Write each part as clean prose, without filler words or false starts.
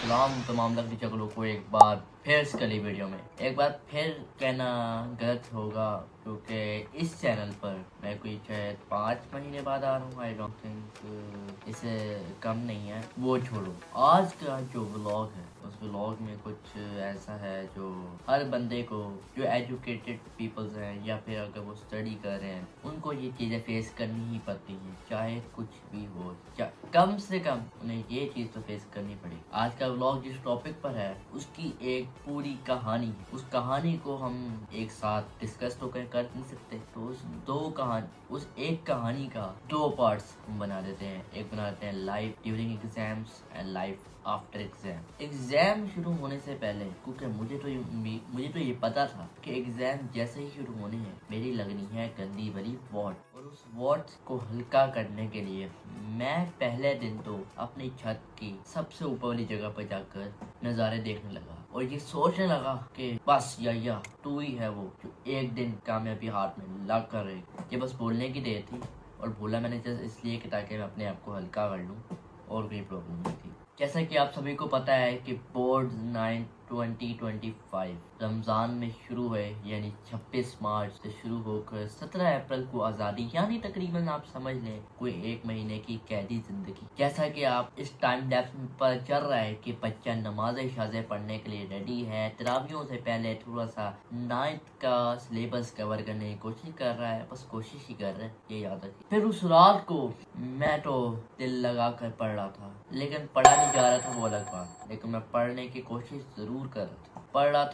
सलाम तमाम लकड़ी चकलों को एक बार फिर से कली वीडियो में एक बार फिर कहना गलत होगा क्योंकि इस चैनल पर मैं कोई शायद 5 महीने बाद आ रहा हूँ। आई डोंट थिंक इसे कम नहीं है, वो छोड़ो। आज का जो व्लॉग है उस व्लॉग में कुछ ऐसा है जो हर बंदे को, जो एजुकेटेड पीपल्स हैं या फिर अगर वो स्टडी कर रहे हैं, उनको ये चीज़ें फेस करनी ही पड़ती हैं, चाहे कुछ भी हो। कम से कम उन्हें ये चीज़ तो फेस करनी पड़ेगी। आज का व्लॉग जिस टॉपिक पर है उसकी एक पूरी कहानी है। उस कहानी को हम एक साथ डिस्कस तो कर नहीं सकते, तो उस एक कहानी का 2 पार्ट्स हम बना देते हैं। एक बना देते हैं life during exams and life after exam शुरू होने से पहले, क्योंकि मुझे तो ये पता था कि एग्जाम जैसे ही शुरू होने हैं मेरी लगनी है गंदी भरी वॉट, और उस वॉट को हल्का करने के लिए मैं पहले दिन तो अपनी छत की सबसे ऊपर वाली जगह पर जाकर नज़ारे देखने लगा और ये सोचने लगा कि बस या तू ही है वो जो एक दिन कामयाबी हाथ में ला कर रही। ये बस बोलने की देर थी और बोला मैंने जस्ट इसलिए कि ताकि मैं अपने आप को हल्का कर लूँ और कोई प्रॉब्लम नहीं थी। जैसा कि आप सभी को पता है कि बोर्ड 9 2025 रमज़ान में शुरू हुए, यानी 26 मार्च से शुरू होकर 17 अप्रैल को आज़ादी, यानी तकरीबन आप समझ लें कोई 1 महीने की कैदी ज़िंदगी। जैसा कि आप इस टाइम लैप्स में पता चल रहा है कि बच्चा नमाज शाज़े पढ़ने के लिए रेडी है, तरावियों से पहले थोड़ा सा 9th का सिलेबस कवर करने की कोशिश कर रहा है, बस कोशिश ही कर रहा है, ये याद रखिए। फिर उस रात को मैं तो दिल लगा कर पढ़ रहा था, लेकिन पढ़ा नहीं जा रहा था वो अलग बात, लेकिन मैं पढ़ने की कोशिश जरूर कर रहा था। पढ़ रहा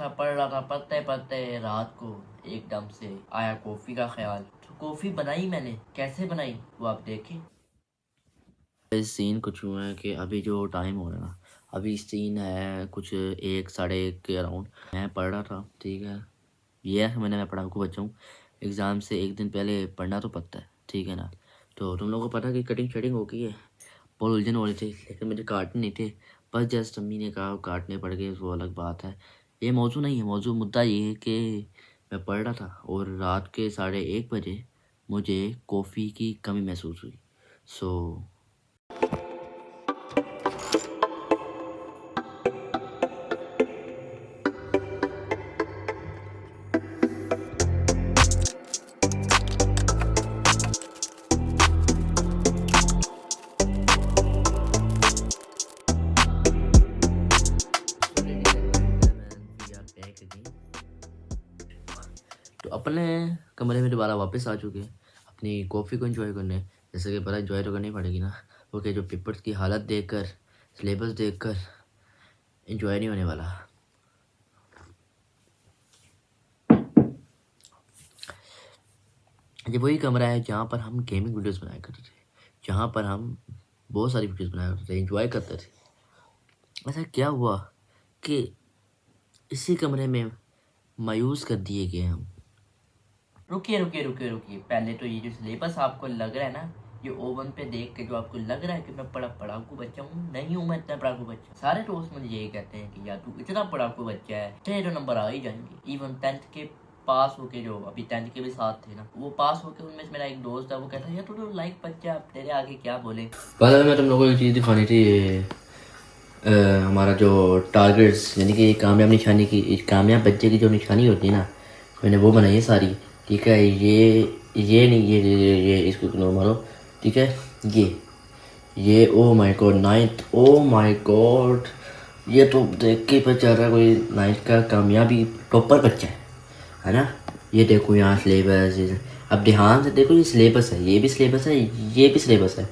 था पढ़ते पढ़ते रात को एकदम से आया कॉफी का ख्याल। तो कॉफी बनाई मैंने, कैसे बनाई वो आप देखें। इस सीन कुछ हुआ है कि अभी जो टाइम हो रहा है ना, अभी सीन है कुछ 1 साढ़े 1 के अराउंड। मैं पढ़ रहा था, ठीक है, ये है मैं पढ़ा को बच्चा हूँ। एग्ज़ाम से एक दिन पहले पढ़ना तो पड़ता है, ठीक है ना। तो तुम लोगों को पता कि कटिंग शटिंग हो गई है, बहुत उलझन हो रही थी, लेकिन मुझे काटने नहीं थे, बस जस्ट अम्मी ने कहा काटने पड़ गए, वो अलग बात है। ये मौजू नहीं है, मौजू मुद्दा ये है कि मैं पढ़ रहा था और रात के 1:30 बजे मुझे कॉफ़ी की कमी महसूस हुई। सो तो अपने कमरे में दोबारा वापस आ चुके हैं अपनी कॉफ़ी को एंजॉय करने। जैसे कि पता एंजॉय तो करनी पड़ेगी ना, क्योंकि जो पेपर्स की हालत देखकर, सिलेबस देखकर एंजॉय नहीं होने वाला। ये वही कमरा है जहाँ पर हम गेमिंग वीडियोस बनाया करते थे, जहाँ पर हम बहुत सारी वीडियोस बनाया करते थे, एंजॉय करते थे। ऐसा क्या हुआ कि इसी कमरे में मायूस कर दिए गए हम। रुकिए, पहले तो ये जो सिलेबस आपको लग रहा है ना, ये ओवन पे देख के जो आपको लग रहा है कि मैं पढ़ाकू बच्चा हूँ, नहीं हूँ मैं इतना पढ़ाकू बच्चा। सारे दोस्त मुझे यही कहते हैं कि यार तू इतना पढ़ाकू बच्चा है, तेरे तो नंबर आ ही जाएंगे। इवन 10th के पास होके, जो अभी 10th के भी साथ थे ना, वो पास होके, उनमें से मेरा एक दोस्त था, वो कहता है यार तू तो लाइक बच्चा, तेरे आगे क्या बोले। पहले मैं तुम लोगों को एक चीज़ दिखानी थी, हमारा जो टारगेट्स, यानी कि कामयाब निशानी की, कामयाब बच्चे की जो निशानी होती है ना, मैंने वो बनाई है सारी, ठीक है। ये नहीं, ये इसको इग्नोर मारो, ठीक है। ये oh my God 9th, oh my God, ये तो देख के पता चल रहा है कोई 9th का कामयाबी टॉपर बच्चा है ना। ये देखो यहाँ सिलेबस, अब ध्यान से देखो, ये सिलेबस है, ये भी सिलेबस है, ये भी सिलेबस है।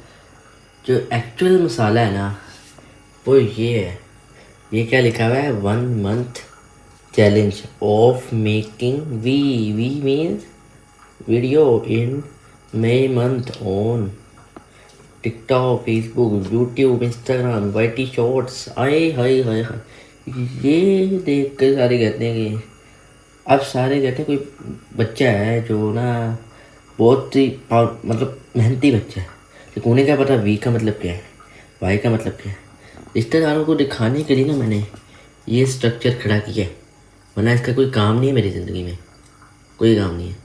जो एक्चुअल मसाला है ना वो ये है। ये क्या लिखा हुआ है, 1 month challenge of making we means video in May month on TikTok, Facebook, YouTube, Instagram, YT shorts. आए हाय हाय हाय, ये देख कर सारे कहते हैं कि, अब सारे कहते हैं कोई बच्चा है जो ना बहुत ही मतलब मेहनती बच्चा है, लेकिन उन्हें क्या पता वी का मतलब क्या है, वाई का मतलब क्या है। रिश्तेदारों को दिखाने के लिए ना मैंने ये स्ट्रक्चर खड़ा किया है, वरना इसका कोई काम नहीं है मेरी ज़िंदगी में, कोई काम नहीं है,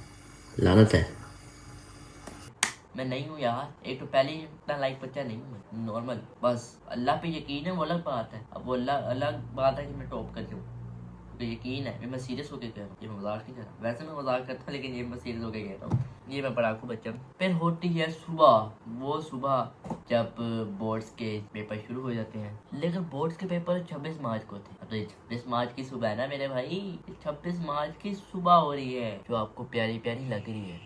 लानत है। मैं नहीं हूँ यार, एक तो पहले ही इतना लाइक बच्चा नहीं हूँ मैं, नॉर्मल, बस अल्लाह पे यकीन है वो अलग बात है। अब वो अल्लाह अलग बात है कि मैं टॉप कर जाऊँ, तो यकीन है, मैं सीरियस होकर कह रहा हूँ, ये मैं मजाक नहीं कर रहा। वैसे मैं मजाक करता हूँ लेकिन ये मैं सीरियस होकर कह रहा हूँ, ये मैं पढ़ाकू बच्चा हूँ। फिर होती है सुबह, वो सुबह जब बोर्ड्स के पेपर शुरू हो जाते हैं। लेकिन बोर्ड्स के पेपर 26 मार्च को थे। अब तो 26 मार्च की सुबह है ना मेरे भाई, 26 मार्च की सुबह हो रही है, जो आपको प्यारी प्यारी लग रही है,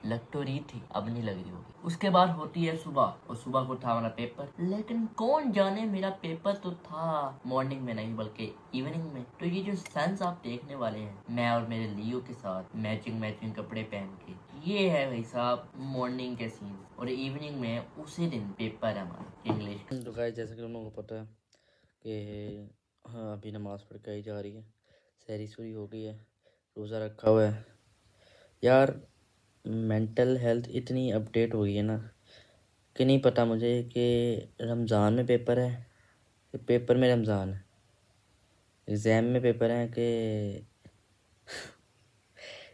लग तो रही थी, अब नहीं लग रही होगी। उसके बाद होती है सुबह, और सुबह को था हमारा पेपर। लेकिन कौन जाने, मेरा पेपर तो था मॉर्निंग में नहीं बल्कि इवनिंग में। तो ये जो सन्स आप देखने वाले हैं, मैं और मेरे लियो के साथ मैचिंग मैचिंग कपड़े पहन के, ये है भाई साहब मॉर्निंग के सीन। और इवनिंग में उसी दिन पेपर है हमारा इंग्लिश। तो गाइस जैसा कि तुम लोगों को पता है कि हाँ अभी नमाज़ पढ़ के ही जा रही है, सहरी सूरी हो गई है, रोज़ा रखा हुआ है यार। मेंटल हेल्थ इतनी अपडेट हो गई है ना कि नहीं पता मुझे कि रमज़ान में पेपर है कि पेपर में रमज़ान है, एग्ज़ाम में पेपर है कि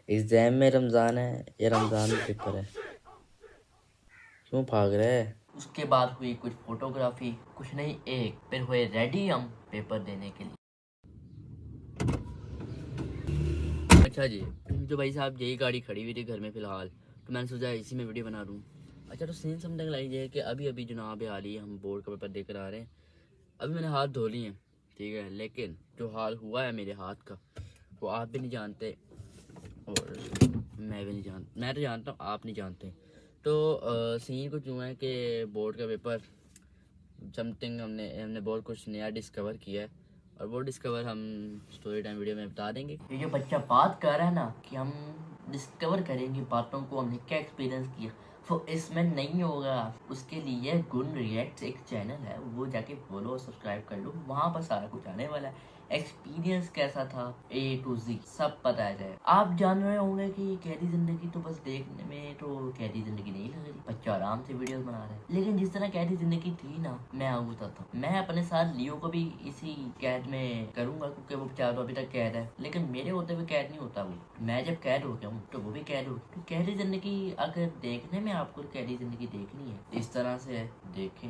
एग्ज़ाम में रमज़ान है या रमज़ान में पेपर है। क्यों भाग रहा है? उसके बाद हुई कुछ फोटोग्राफी, कुछ नहीं एक, फिर हुए रेडी हम पेपर देने के लिए। अच्छा जी, तो भाई साहब यही गाड़ी खड़ी हुई थी घर में फ़िलहाल, तो मैंने सोचा इसी में वीडियो बना दूँ। अच्छा, तो सीन समथिंग लाइक ये है कि अभी अभी जनाब हाल ही हम बोर्ड का पेपर देकर आ रहे हैं। अभी मैंने हाथ धो लिए हैं, ठीक है, लेकिन जो हाल हुआ है मेरे हाथ का वो आप भी नहीं जानते और मैं भी नहीं जानता। मैं तो जानता हूँ, आप नहीं जानते। तो सीन कुछ यूँ है कि बोर्ड का पेपर समथिंग हमने बहुत कुछ नया डिस्कवर किया है, और वो डिस्कवर हम स्टोरी टाइम वीडियो में बता देंगे। ये जो बच्चा बात कर रहा है ना कि हम डिस्कवर करेंगे बातों को, हमने क्या एक्सपीरियंस किया, वो इसमें नहीं होगा। उसके लिए गुन रिएक्ट एक चैनल है, वो जाके फॉलो और सब्सक्राइब कर लो, वहाँ पर सारा कुछ आने वाला है। एक्सपीरियंस कैसा था A to Z सब पता है जाए। आप जान रहे होंगे कि कैदी जिंदगी तो बस देखने में तो कैदी जिंदगी नहीं लग रही, बच्चा आराम से वीडियोस बना रहा है, लेकिन जिस तरह कैदी जिंदगी थी ना, मैं आपको बताता हूँ, मैं अपने साथ लियो को भी इसी कैद में करूंगा क्योंकि वो बेचारा तो अभी तक कैद है, लेकिन मेरे होते हुए कैद नहीं होता वो। मैं जब कैद हो गया हूँ तो वो भी कैद हो। तो कैदी जिंदगी अगर देखने में आपको कैदी जिंदगी देखनी है, इस तरह से देखें।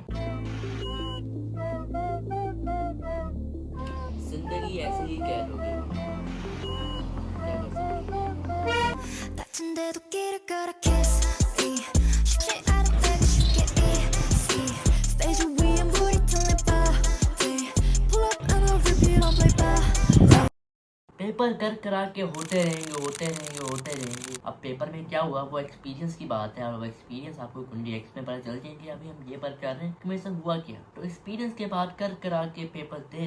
जिंदगी ऐसे ही कैद हो गई, क्या कर सकते। 다친데도 길을 걸어 kiss me 쉽지 않은 내가 쉽게 easy 스테이지 위엔 불이 탄 내 body pull up and I'll repeat on play. Paper कर करा के होते रहेंगे होते रहेंगे होते रहेंगे। अब पेपर में क्या हुआ वो एक्सपीरियंस की बात है, और वो एक्सपीरियंस आपको कुंडी एक्स में पता चल जाएंगे। अभी हम ये पर कर रहे हैं कि मेरे साथ हुआ क्या। तो एक्सपीरियंस के बाद कर करा के पेपर दे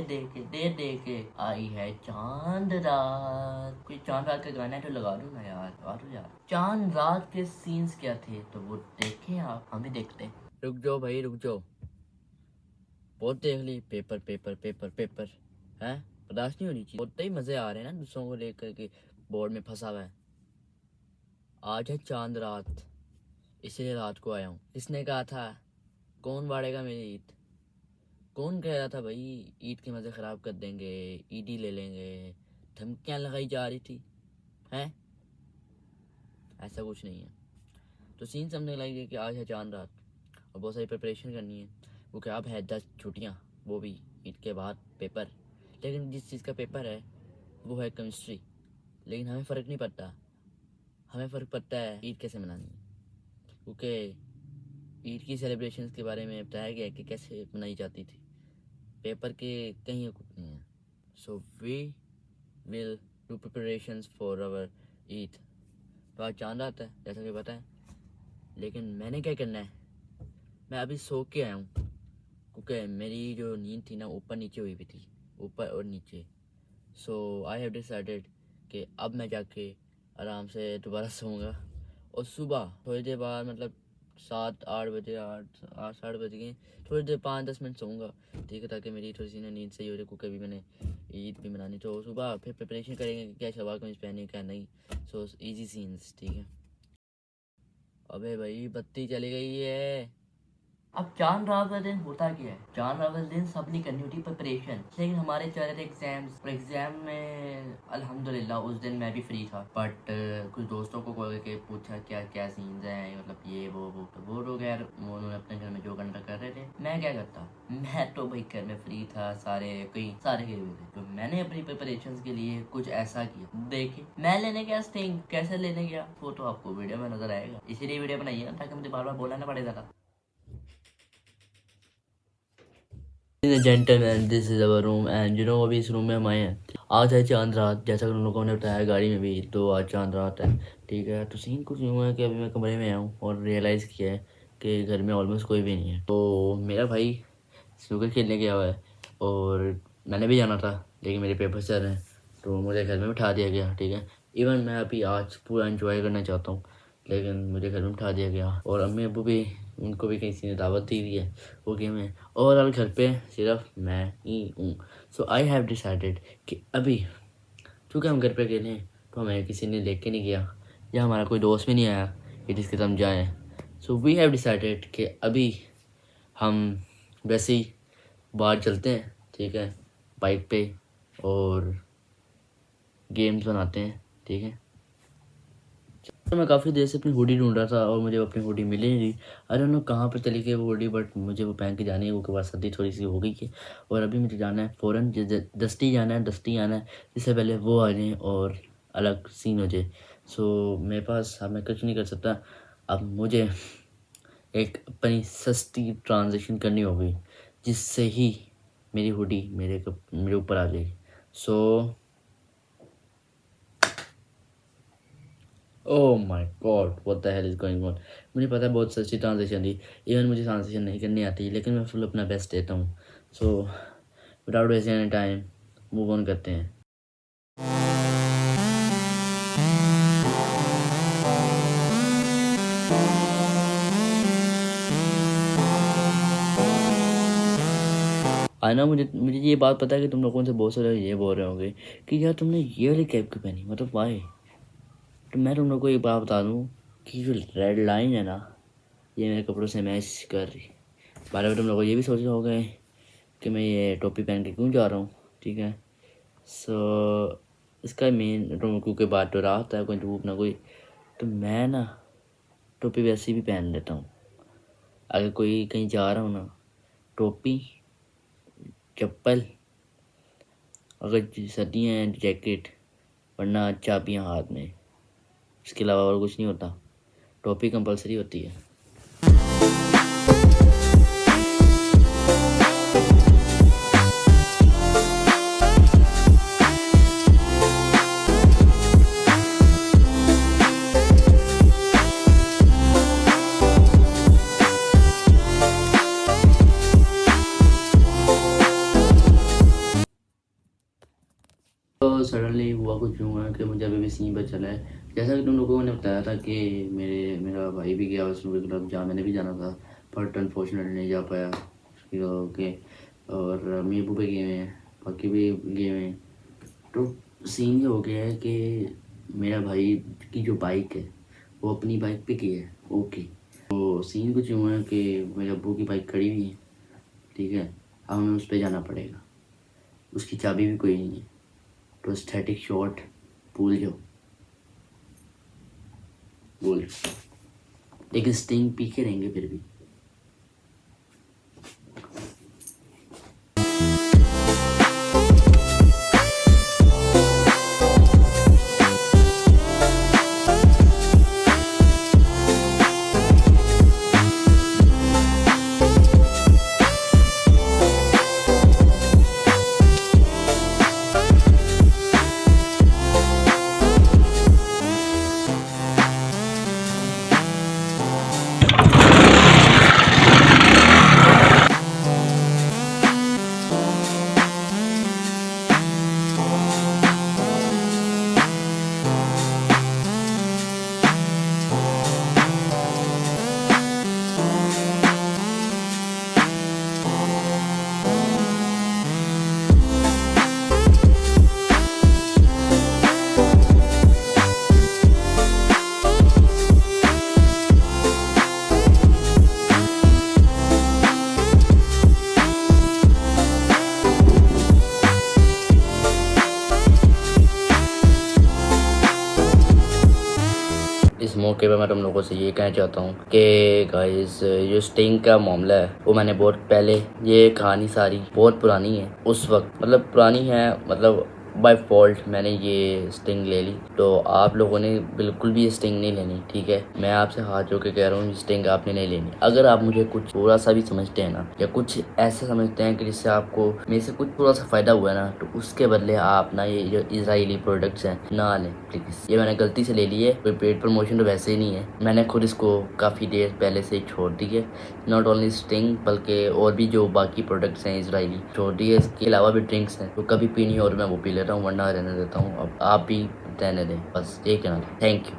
के आई है चांद रात। कोई चांद रात का गाना है तो लगा दो ना यार, लगा दो यार। चांद रात के सीन्स क्या थे तो वो देखें आप, हम भी देखते हैं। रुक जाओ भाई रुक जाओ, बहुत देख ली पेपर पेपर पेपर पेपर है, बर्दाश्त नहीं होनी चाहिए। होते ही मजे आ रहे हैं ना दूसरों को लेकर के बोर्ड में फंसा हुआ है। आज है चांद रात, इसलिए रात को आया हूँ। किसने कहा था, कौन बाड़ेगा मेरी ईद, कौन कह रहा था भाई ईद के मजे खराब कर देंगे, ईदी ले लेंगे, धमकियां लगाई जा रही थी हैं, ऐसा कुछ नहीं है। तो सीन समझने लगे कि आज है चांद रात और बहुत सारी प्रिपरेशन करनी है, वो क्या अब है 10 छुट्टियाँ, वो भी ईद के बाद पेपर। लेकिन जिस चीज़ का पेपर है वो है केमिस्ट्री, लेकिन हमें फ़र्क नहीं पड़ता। हमें फ़र्क पड़ता है ईद कैसे मनानी है, क्योंकि ईद की सेलिब्रेशन के बारे में बताया गया है कि कैसे मनाई जाती थी, पेपर के कहीं कुछ नहीं है। So we will do preparations for our Eid. तो आज चांद रात है जैसा कि पता है, लेकिन मैंने क्या करना है, मैं अभी सो के आया हूँ क्योंकि मेरी जो नींद थी ना ऊपर नीचे हुई भी थी, ऊपर और नीचे। सो आई हैव डिसाइडेड कि अब मैं जाके आराम से दोबारा सोऊंगा, और सुबह थोड़ी देर बाद मतलब 7-8 बजे, 8-8 बज गए, थोड़ी देर 5-10 मिनट सोऊंगा, ठीक है, ताकि मेरी थोड़ी सी ना नींद सही हो जाए क्योंकि अभी मैंने ईद भी मनानी। तो सुबह फिर प्रिपरेशन करेंगे कि क्या शलवार कमीज पहने क्या नहीं। सो इजी सीन्स, ठीक है। अबे भाई बत्ती चली गई है, अब चांद रात वाले दिन होता क्या है, चांद रात वाले दिन सब नहीं करनी होती प्रिपरेशन, लेकिन हमारे चल रहे थे एग्जाम्स और एग्जाम में अल्हम्दुलिल्लाह उस दिन मैं भी फ्री था, बट कुछ दोस्तों को कॉल करके पूछा क्या क्या सीन्स हैं, मतलब ये वो तो वो लोग यार उन्होंने अपने घर में जो करना कर रहे थे, मैं क्या करता, मैं तो भाई घर में फ्री था, सारे गए हुए थे, तो मैंने अपनी प्रिपरेशन के लिए कुछ ऐसा किया। देखिए मैं लेने गया स्टिंग, कैसे लेने गया वो तो आपको वीडियो में नजर आएगा, इसीलिए वीडियो बनाई है ताकि मुझे बार बार बोलना ना पड़े ज़्यादा। Gentleman this is our room and you know अभी इस रूम में हम आए हैं। आज है चांद रात, जैसा कि उन लोगों ने बताया गाड़ी में भी, तो आज चांद रात है, ठीक है। तो सीन कुछ यूँ है कि अभी मैं कमरे में आया हूँ और रियलाइज़ किया है कि घर में ऑलमोस्ट कोई भी नहीं है। तो मेरा भाई स्नूकर खेलने गया हुआ है और मैंने भी जाना था, लेकिन मेरे पेपर चल रहे हैं तो मुझे घर में बिठा दिया गया, ठीक है। इवन मैं अभी आज पूरा एंजॉय करना चाहता हूँ, लेकिन मुझे घर में बिठा दिया गया और अम्मी अबू भी, उनको भी किसी ने दावत दी हुई है, वो गेम है। ओवरऑल घर पे सिर्फ मैं ही हूँ। सो आई हैव डिसाइडेड कि अभी चूँकि हम घर पे अकेले हैं तो हमें किसी ने लेके नहीं गया या हमारा कोई दोस्त भी नहीं आया कि जिसके साथ हम जाएँ। सो वी हैव डिसाइडेड कि अभी हम वैसे ही बाहर चलते हैं, ठीक है, बाइक पे और गेम्स बनाते हैं, ठीक है। तो मैं काफ़ी देर से अपनी हुडी ढूंढ रहा था और मुझे अपनी हुडी मिली नहीं। आई डोंट नो कहाँ पर चली गई वो हुडी, बट मुझे वो पहन के जानी है, वो के बाद सर्दी थोड़ी सी हो गई है और अभी मुझे जाना है फ़ौरन, दस्ती जाना है जिससे पहले वो आ जाए और अलग सीन हो जाए। सो मेरे पास अब मैं कुछ नहीं कर सकता, अब मुझे एक अपनी सस्ती ट्रांजेक्शन करनी होगी जिससे ही मेरी हुडी मेरे ऊपर आ जाएगी। So oh my god what the hell is going on. मुझे पता है बहुत सच्ची ट्रांजेक्शन थी, इवन मुझे ट्रांजेक्शन नहीं करनी आती, लेकिन मैं फुल अपना बेस्ट देता हूँ। So without wasting any time move on करते हैं। आना मुझे ये बात पता है कि तुम लोगों से बहुत सारे ये बोल रहे होंगे कि यार तुमने ये वाली कैप क्यों पहनी, मतलब वाई। तो मैं तुम लोग को एक बात बता दूँ कि जो रेड लाइन है ना, ये मेरे कपड़ों से मैच कर रही। बार बार तुम लोग ये भी सोच रहे होंगे कि मैं ये टोपी पहन के क्यों जा रहा हूँ, ठीक है। सो इसका मेन क्योंकि बात तो रात है, कोई धूप ना कोई, तो मैं ना टोपी वैसे भी पहन लेता हूँ। अगर कोई कहीं जा रहा हूँ ना, टोपी, चप्पल, अगर सर्दियाँ हैं जैकेट, वरना चाबियाँ हाथ में, इसके अलावा और कुछ नहीं होता। टोपी कंपलसरी होती है। तो सडनली हुआ कुछ यूँ है कि मुझे अभी भी सीन पर चला है, जैसा कि तुम लोगों ने बताया था कि मेरा भाई भी गया उसमें क्लब, जहाँ मैंने भी जाना था, बट अनफॉर्चुनेटली नहीं जा पाया ओके। और अम्मी अबू भी गए हैं, बाकी भी गए हैं। तो सीन ये हो गया है कि मेरा भाई की जो बाइक है वो अपनी बाइक पे की है, ओके। तो सीन कुछ यूँ है कि मेरे अब्बू की बाइक खड़ी हुई है, ठीक है। अब हमें उस पर जाना पड़ेगा, उसकी चाबी भी कोई नहीं है, तो स्टैटिक शॉट भूल जाओ, लेकिन स्टिंग पी के रहेंगे फिर भी। मौके पर मैं तुम लोगों से ये कहना चाहता हूँ कि गाइस जो स्टिंग का मामला है वो मैंने बहुत पहले, ये कहानी सारी बहुत पुरानी है, उस वक्त मतलब पुरानी है, मतलब बाय फॉल्ट मैंने ये स्टिंग ले ली। तो आप लोगों ने बिल्कुल भी ये स्टिंग नहीं लेनी, ठीक है। मैं आपसे हाथ जोड़ के कह रहा हूँ, स्टिंग आपने नहीं लेनी। अगर आप मुझे कुछ थोड़ा सा भी समझते हैं ना, या कुछ ऐसा समझते हैं कि जिससे आपको मेरे से कुछ थोड़ा सा फायदा हुआ है ना, तो उसके बदले आप ना ये जो इजराइली प्रोडक्ट्स हैं ना लें प्लीज। ये मैंने गलती से ले ली है, कोई पेड प्रमोशन तो वैसे ही नहीं है। मैंने खुद इसको काफ़ी देर पहले से छोड़ दी है। नॉट ओनली स्टिंग बल्कि और भी जो बाकी प्रोडक्ट्स हैं इजराइली छोड़ दी है। इसके अलावा भी ड्रिंक्स हैं, तो कभी पीनी और मैं वो पी लेता हूँ, वरना रहने देता हूँ। अब आप भी रहने दें, बस ये कहना था। Thank you.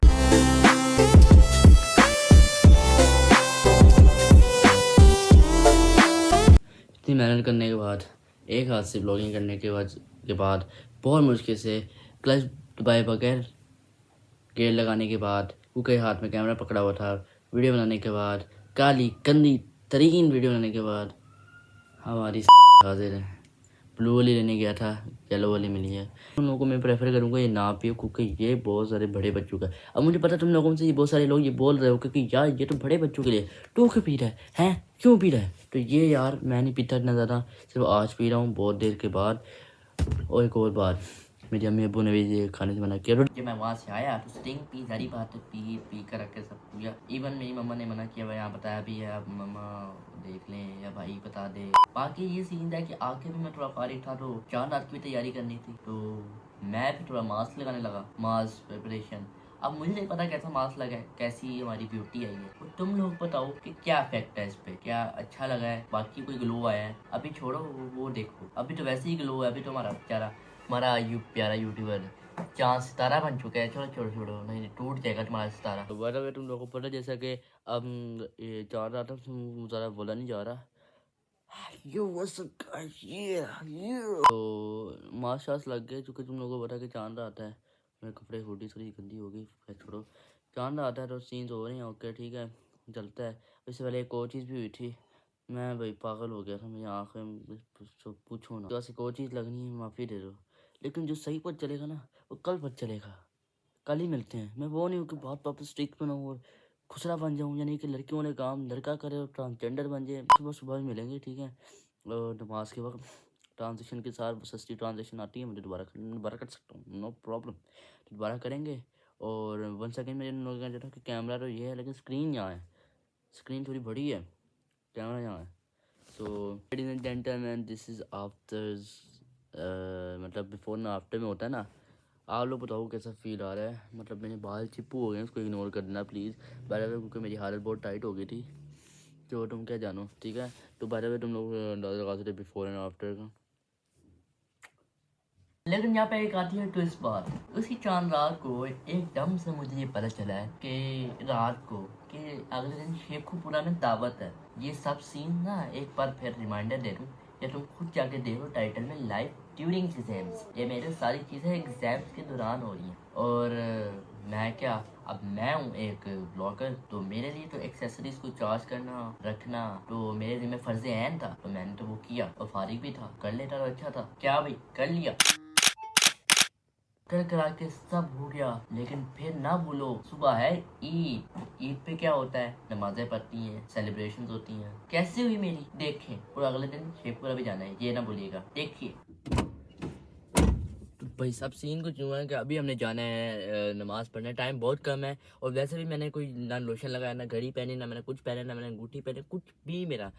इतनी मेहनत करने के बाद, एक हाथ से ब्लॉगिंग करने के बाद बहुत मुश्किल से क्लच दबाए बगैर गेयर लगाने के बाद, उसके हाथ में कैमरा पकड़ा हुआ था, वीडियो बनाने के बाद, काली गंदी तरीन वीडियो बनाने के बाद हमारी हाजिर है। ब्लू वाली लेने गया था, येलो वाली मिली है। तुम लोगों को मैं प्रेफर करूँगा ये ना पियो, क्योंकि ये बहुत सारे बड़े बच्चों का। अब मुझे पता तुम लोगों से ये बहुत सारे लोग ये बोल रहे हो क्योंकि यार ये तो बड़े बच्चों के लिए तो क्यों पी रहा है क्यों पी रहा है? तो ये यार मैं नहीं पीता इतना ज़्यादा, सिर्फ आज पी रहा हूँ बहुत देर के बाद। और एक और बात, मेरी अम्मी अब्बू ने भी ये खाने से मना किया। जब मैं वहाँ से आया तो स्टिंग पी, सारी बात पी कर रखे सब पूजा। इवन मेरी मम्मा ने मना किया, भाई यहाँ बताया भी है, अब मम्मा देख लें या भाई बता दे। बाकी ये सीन था कि आके भी मैं थोड़ा फारिग था, तो चांद रात की तैयारी करनी थी, तो मैं भी थोड़ा मास्क लगाने लगा, मास्क प्रिपरेशन। अब मुझे नहीं पता कैसा मास्क लगा है, कैसी हमारी ब्यूटी आई है, तो तुम लोग बताओ कि क्या इफेक्ट है इस पे, क्या अच्छा लगा है, बाकी कोई ग्लो आया है? अभी छोड़ो वो देखो, अभी तो वैसे ही ग्लो है। अभी तो हमारा प्यारा यूट्यूबर चांद सितारा बन चुका है। छोड़ो नहीं टूट जाएगा तुम्हारा सितारा। तो बता तुम लोगों को पता जैसा कि अब ये चांद रहा था, ज़्यादा बोला नहीं जा रहा। तो मास्क लग गए, चूँकि तुम लोगों को पता कि चांद आता है। मेरे कपड़े हुडी थोड़ी गंदी हो गई, छोड़ो। चांद आता है तो सीन्स हो रहे हैं, ओके ठीक है, चलता है। इससे पहले एक और चीज़ भी हुई थी, मैं भाई पागल हो गया था, मेरी आँखें पूछो ना। जैसे कोई चीज़ लगनी है माफ़ी दे दो, लेकिन जो सही पता चलेगा ना वो कल पता चलेगा, कल ही मिलते हैं। मैं वो नहीं हूँ कि बहुत वापस स्ट्रिक्ट बनाऊँ और खुसरा बन जाऊँ, यानी कि लड़कियों वाले काम लड़का करे और ट्रांसजेंडर बन जाए। सुबह ही मिलेंगे, ठीक है। और नमाज के वक्त ट्रांजेक्शन के साथ सस्ती ट्रांजेक्शन आती है, मुझे दोबारा कर सकता हूँ, नो प्रॉब्लम, दोबारा करेंगे। और 1 सेकेंड में कहना चाहता हूँ कि कैमरा तो ये है, लेकिन स्क्रीन यहाँ है, स्क्रीन थोड़ी बड़ी है, कैमरा यहाँ है। So ladies and gentleman, this is after, मतलब बिफोर ना आफ्टर में होता है ना। आप लोग बताओ कैसा फील आ रहा है? मतलब मेरे बाल चिप्पू हो गए, उसको इग्नोर कर देना प्लीज़, बराबर, क्योंकि मेरी हालत बहुत टाइट हो गई थी, तो तुम क्या जानो, ठीक है। तो बराबर तुम लोग अंदाज़ा लगा सकते बिफोर एंड आफ्टर का। लेकिन यहाँ पे एक आती है ट्विस्ट बात। उसी चांद रात को एकदम से मुझे ये पता चला है कि रात को कि अगले दिन शेखुपुरा में दावत है। ये सब सीन ना एक बार फिर रिमाइंडर दे दूँ, या तुम खुद जाके देखो टाइटल में, लाइव ड्यूरिंग एग्जाम्स। ये मेरे सारी चीज़ें एग्जाम्स के दौरान हो रही हैं। और मैं क्या, अब मैं हूँ एक ब्लॉगर, तो मेरे लिए तो एक्सेसरीज को चार्ज करना रखना तो मेरे लिए फर्ज ऐन था, तो मैंने तो वो किया, और फारिग भी था, कर लेता तो अच्छा था। क्या भाई, कर लिया, करा के सब हो गया। लेकिन फिर ना भूलो, सुबह है ईद पे क्या होता है, नमाजें पढ़ती हैं, सेलिब्रेशंस होती हैं। कैसे हुई मेरी देखें, और अगले दिन शेखपुरा भी जाना है, ये ना भूलिएगा, देखिए। तो भाई सब सीन कुछ हुआ है कि अभी हमने जाना है नमाज़ पढ़ने, टाइम बहुत कम है। और वैसे भी मैंने कोई ना लोशन लगाया, ना घड़ी पहनी, ना मैंने कुछ पहना, ना मैंने अंगूठी पहनी, कुछ भी मेरा,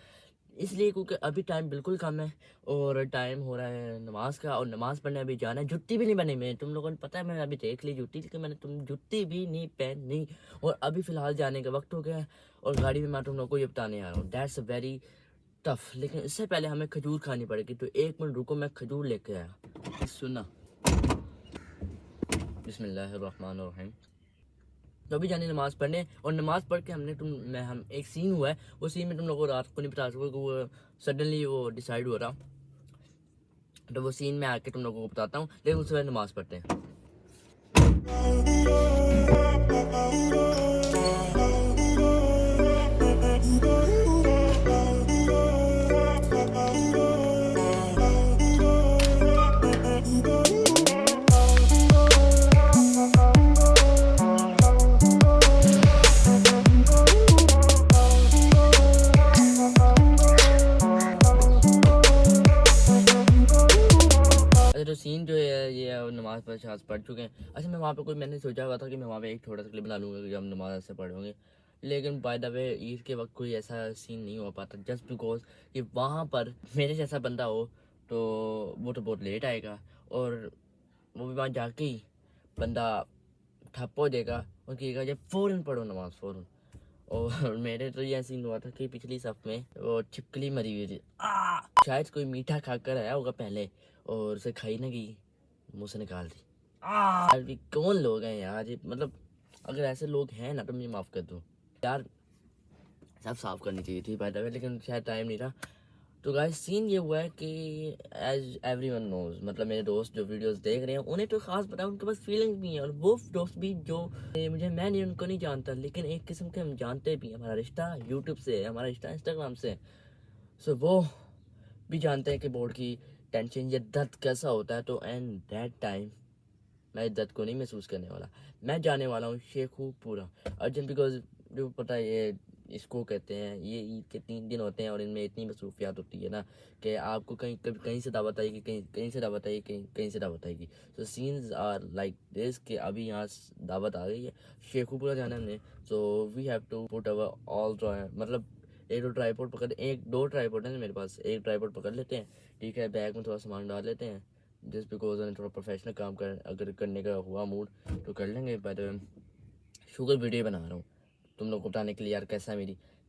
इसलिए क्योंकि अभी टाइम बिल्कुल कम है और टाइम हो रहा है नमाज का, और नमाज पढ़ने अभी जाना है। जुत्ती भी नहीं बनी मैं, तुम लोगों ने पता है, मैंने अभी देख ली जुत्ती, लेकिन मैंने जुत्ती भी नहीं पहनी। और अभी फ़िलहाल जाने का वक्त हो गया है, और गाड़ी में मैं तुम लोग को ये बताने आ रहा हूँ, दैट्स वेरी टफ। लेकिन इससे पहले हमें खजूर खानी पड़ेगी, तो 1 मिनट रुको, मैं खजूर लेके आया। सुना, बिस्मिल्लाहिर्रहमानिर्रहीम। तो अभी जाने नमाज़ पढ़ने, और नमाज़ पढ़ के हम एक सीन हुआ है, वो सीन में तुम लोगों को रात को नहीं बता सकोगे, वो सडनली वो डिसाइड हो रहा। तो वो सीन में आके तुम लोगों को बताता हूँ, लेकिन उससे पहले नमाज़ पढ़ते हैं। जो सीन जो है ये नमाज पढ़ चुके हैं। अच्छा मैं वहाँ पे कोई मैंने सोचा हुआ था कि मैं वहाँ पे एक थोड़ा सा क्लिप बना लूँगा कि हम नमाज ऐसे पढ़ेंगे, लेकिन बाय द वे ईद के वक्त कोई ऐसा सीन नहीं हो पाता, जस्ट बिकॉज कि वहाँ पर मेरे जैसा बंदा हो तो वो तो बहुत लेट आएगा, और वो भी वहाँ जाके ही बंदा ठप्प हो जाएगा और कहेगा जब फ़ौरन पढ़ो नमाज फ़ौरन। और मेरे तो ये सीन हुआ था कि पिछली सफ में वो छिपकली मरी हुई थी, शायद कोई मीठा खाकर आया होगा पहले और उसे खाई ना गई, मुँह से निकाल दी। यार भी कौन लोग हैं यार ये, मतलब अगर ऐसे लोग हैं ना तो मुझे माफ़ कर दो यार, सब साफ करनी चाहिए थी बाय द वे, लेकिन शायद टाइम नहीं था। तो गाइस सीन ये हुआ है कि एज एवरीवन नोज, मतलब मेरे दोस्त जो वीडियोस देख रहे हैं उन्हें तो खास पता है, उनके पास फीलिंग्स भी हैं, और वो दोस्त भी जो मैं नहीं उनको नहीं जानता, लेकिन एक किस्म के हम जानते भी हैं, हमारा रिश्ता यूट्यूब से है, हमारा रिश्ता इंस्टाग्राम से। सो वो भी जानते हैं कि बोर्ड की टेंशन या दर्द कैसा होता है। तो एंड दैट टाइम मैं दर्द को नहीं महसूस करने वाला, मैं जाने वाला हूँ शेखुपुरा अर्जेंट, बिकॉज जो पता है ये इसको कहते हैं, ये ईद के 3 दिन होते हैं और इनमें इतनी मसरूफियात होती है ना कि आपको कहीं कभी कहीं से दावत आएगी, कहीं से दावत आएगी, कहीं से दावत आएगी। सो सीन्स आर लाइक दिस कि अभी यहाँ दावत आ गई है, शेखुपुरा जाना हमने। So we have to put our all मतलब एक दो ट्राईपोड पकड़, एक दो ट्राईपोड है मेरे पास, एक ट्राईपोड पकड़ लेते हैं, ठीक है, बैग में थोड़ा सामान डाल लेते हैं, जस्ट बिकॉज थोड़ा प्रोफेशनल काम अगर करने का हुआ मूड तो कर लेंगे। बट शुगर वीडियो बना रहा हूँ तुम लोग को बताने के लिए यार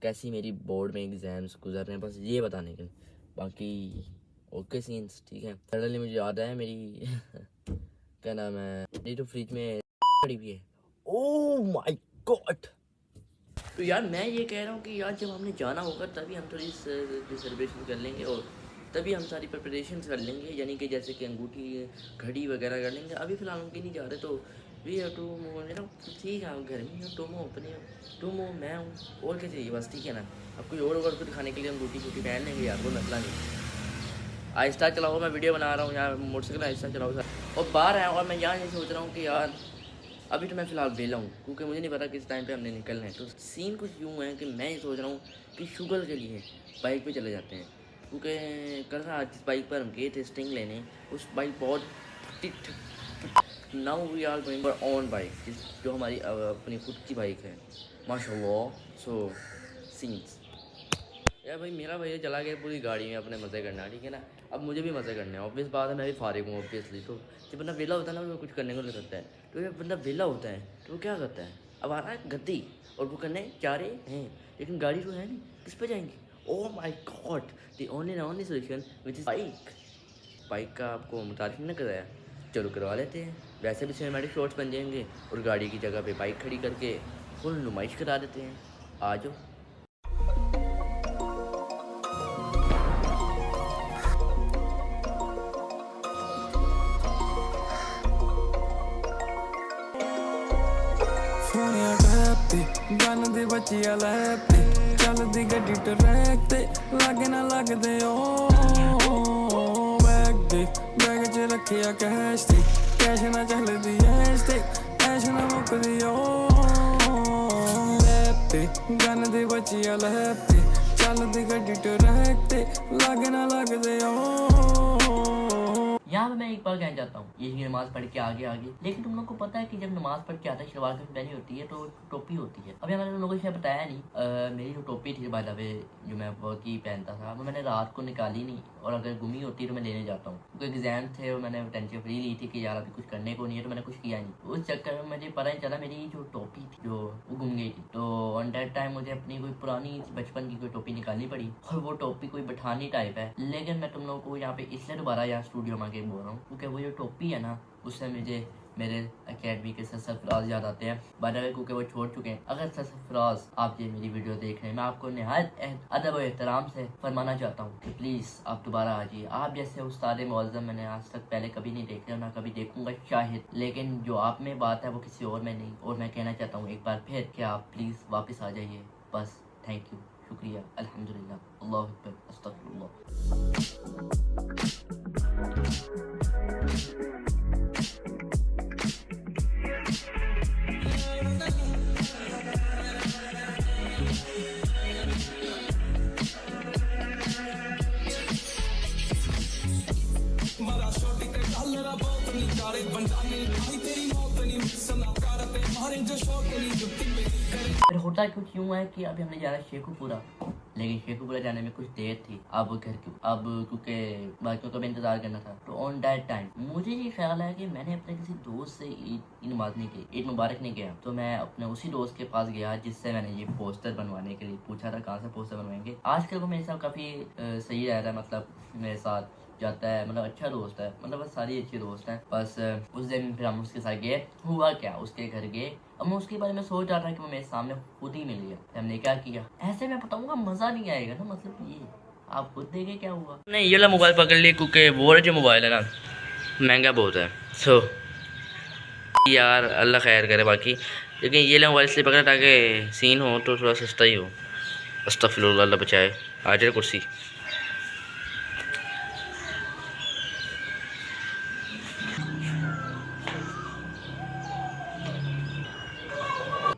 कैसी मेरी बोर्ड में एग्जाम्स गुजर रहे हैं, बस ये बताने के लिए। बाकी ओके सीन्स ठीक है। सडनली मुझे याद आया मेरी क्या नाम है, मेरी तो फ्रिज में पड़ी हुई है, ओह माय गॉड। तो यार मैं ये कह रहा हूँ कि यार जब हमने जाना होगा तभी हम थोड़ी सेलिब्रेशन कर लेंगे, और तभी हम सारी प्रिपरेशन कर लेंगे, यानी कि जैसे कि अंगूठी घड़ी वगैरह कर लेंगे। अभी फ़िलहाल हम कहीं नहीं जा रहे, तो वी हैव टू मूव ना, ठीक है, घर में हो, तुम हो अपने हो, तुम हो, मैं हूँ, और क्या चाहिए बस, ठीक है ना। अब कोई और होगा उसको दिखाने के लिए अंगूठी छूटी पहन लेंगे यार, कोई मसला नहीं। आहिस्ता चलाओ, मैं वीडियो बना रहा हूँ यार, मोटरसाइकिल आहिस्ता चलाओ सर। और बाहर आया और मैं यहाँ ये सोच रहा हूँ कि यार अभी तो मैं फ़िलहाल बेला हूँ, क्योंकि मुझे नहीं पता किस टाइम पे हमने निकलना है। तो सीन कुछ यूँ है कि मैं ये सोच रहा हूँ कि शुगर के लिए बाइक पे चले जाते हैं, क्योंकि कल रात जिस बाइक पर हम गए थे स्टिंग लेने, उस बाइक बहुत now we are going for on bike, जो हमारी अपनी खुद की बाइक है माशाल्लाह। सो सीन्स यार भाई मेरा भैया चला गया पूरी गाड़ी में अपने मज़े करना, ठीक है ना। अब मुझे भी मज़े करने हैं, ऑब्वियस बात है, मैं भी फारिग हूँ ऑब्वियसली। तो जब बंदा वेला होता है ना वो कुछ करने को नहीं करता है, तो जब बंदा वेला होता है तो वो क्या करता है, अब आ रहा है गद्दी और वो करने जा रहे हैं, लेकिन गाड़ी तो है नहीं, किस पे जाएंगे। ओह my God, the only solution which is bike का आपको मुतारिफ नहीं कराया, चलो करवा लेते हैं। वैसे भी सिनेमैटिक शॉट्स बन जाएंगे और गाड़ी की जगह पे बाइक खड़ी करके फुल नुमाइश करा देते हैं। आ जाओ। गन दी बच्ची लैपते चलदी गड्डी ट्रैक ते लागे ना लगदे ओ बैग च रखिया कैश ना चलदी ऐश ते ऐश ना मुकदी ओ लैपते गन दी बच्ची लैपते चलदी गड्डी ट्रैक ते लागे ना लगदे ओ। यहाँ पे मैं एक बार कहना चाहता हूँ, ये नमाज पढ़ के आगे लेकिन तुम लोग को पता है कि जब नमाज पढ़ के आता है शलवार कमीज पहनी होती है तो टोपी होती है। अभी मैंने तुम लोगों को शायद बताया नहीं, मेरी जो टोपी थी बाय द वे जो मैं वर्क की पहनता था, वो मैंने रात को निकाली नहीं, और अगर गुमी होती तो मैं लेने जाता हूँ, क्योंकि एग्जाम थे और मैंने टेंशन फ्री ली थी कि यार अभी कुछ करने को नहीं है, तो मैंने कुछ किया नहीं। उस चक्कर में मुझे पता ही चला मेरी जो टोपी थी जो वो गुम गई थी। तो ऑन दैट टाइम मुझे अपनी कोई पुरानी बचपन की कोई टोपी निकालनी पड़ी, और वो टोपी कोई बठानी टाइप है। लेकिन मैं तुम लोगों को यहाँ पे इसलिए दोबारा यहाँ स्टूडियो में आके बोल रहा हूँ क्योंकि वो जो टोपी है ना उससे मुझे मेरे अकेडमी के सर सरफराज याद आते हैं, बाय द वे, क्योंकि वो छोड़ चुके हैं। अगर सर सरफराज आप ये मेरी वीडियो देख रहे हैं, मैं आपको निहायत अदब और एहतराम से फरमाना चाहता हूँ कि प्लीज़ आप दोबारा आ जाइए। आप जैसे उस्ताद मुअज़्ज़म मैंने आज तक पहले कभी नहीं देखे और ना कभी देखूंगा शायद, लेकिन जो आप में बात है वो किसी और में नहीं। और मैं कहना चाहता हूँ एक बार फिर कि आप प्लीज़ वापस आ जाइए, बस। थैंक यू, शुक्रिया, अल्हम्दुलिल्लाह, अल्लाहु अकबर, अस्तगफिरुल्लाह। छोटी फिर होता कुछ यूँ है कि अभी हमने जाना शेखुपुरा, लेकिन शेखुपुरा जाने में कुछ देर थी। अब क्योंकि बाकियों का भी इंतजार करना था, तो ऑन दैट टाइम मुझे ये ख्याल है कि मैंने अपने किसी दोस्त से ईद नमाज नहीं की, ईद मुबारक नहीं किया। तो मैं अपने उसी दोस्त के पास गया जिससे मैंने ये पोस्टर बनवाने के लिए पूछा था, कहाँ से पोस्टर बनवाएंगे। आजकल वो मेरे साथ काफ़ी सही रह रहा है, मतलब मेरे साथ जाता है, मतलब अच्छा दोस्त है, मतलब बस सारी अच्छी दोस्त हैं। बस उस दिन फिर हम उसके साथ गए। हुआ क्या, उसके घर गए। अब मैं उसके बारे में सोच रहा था कि वो मेरे सामने खुद ही मिल गया। हमने क्या किया, ऐसे मैं बताऊंगा मज़ा नहीं आएगा ना, मतलब ये आप खुद देखें क्या हुआ। नहीं, ये वाला मोबाइल पकड़ लिए क्योंकि वो जो मोबाइल है ना महंगा बहुत है। सो यार अल्लाह खैर करे बाकी, लेकिन ये वाला मोबाइल इसलिए पकड़ा ताकि सीन हो तो थोड़ा सस्ता ही हो। अस्तगफिरुल्लाह, अल्लाह बचाए। आ जाए कुर्सी।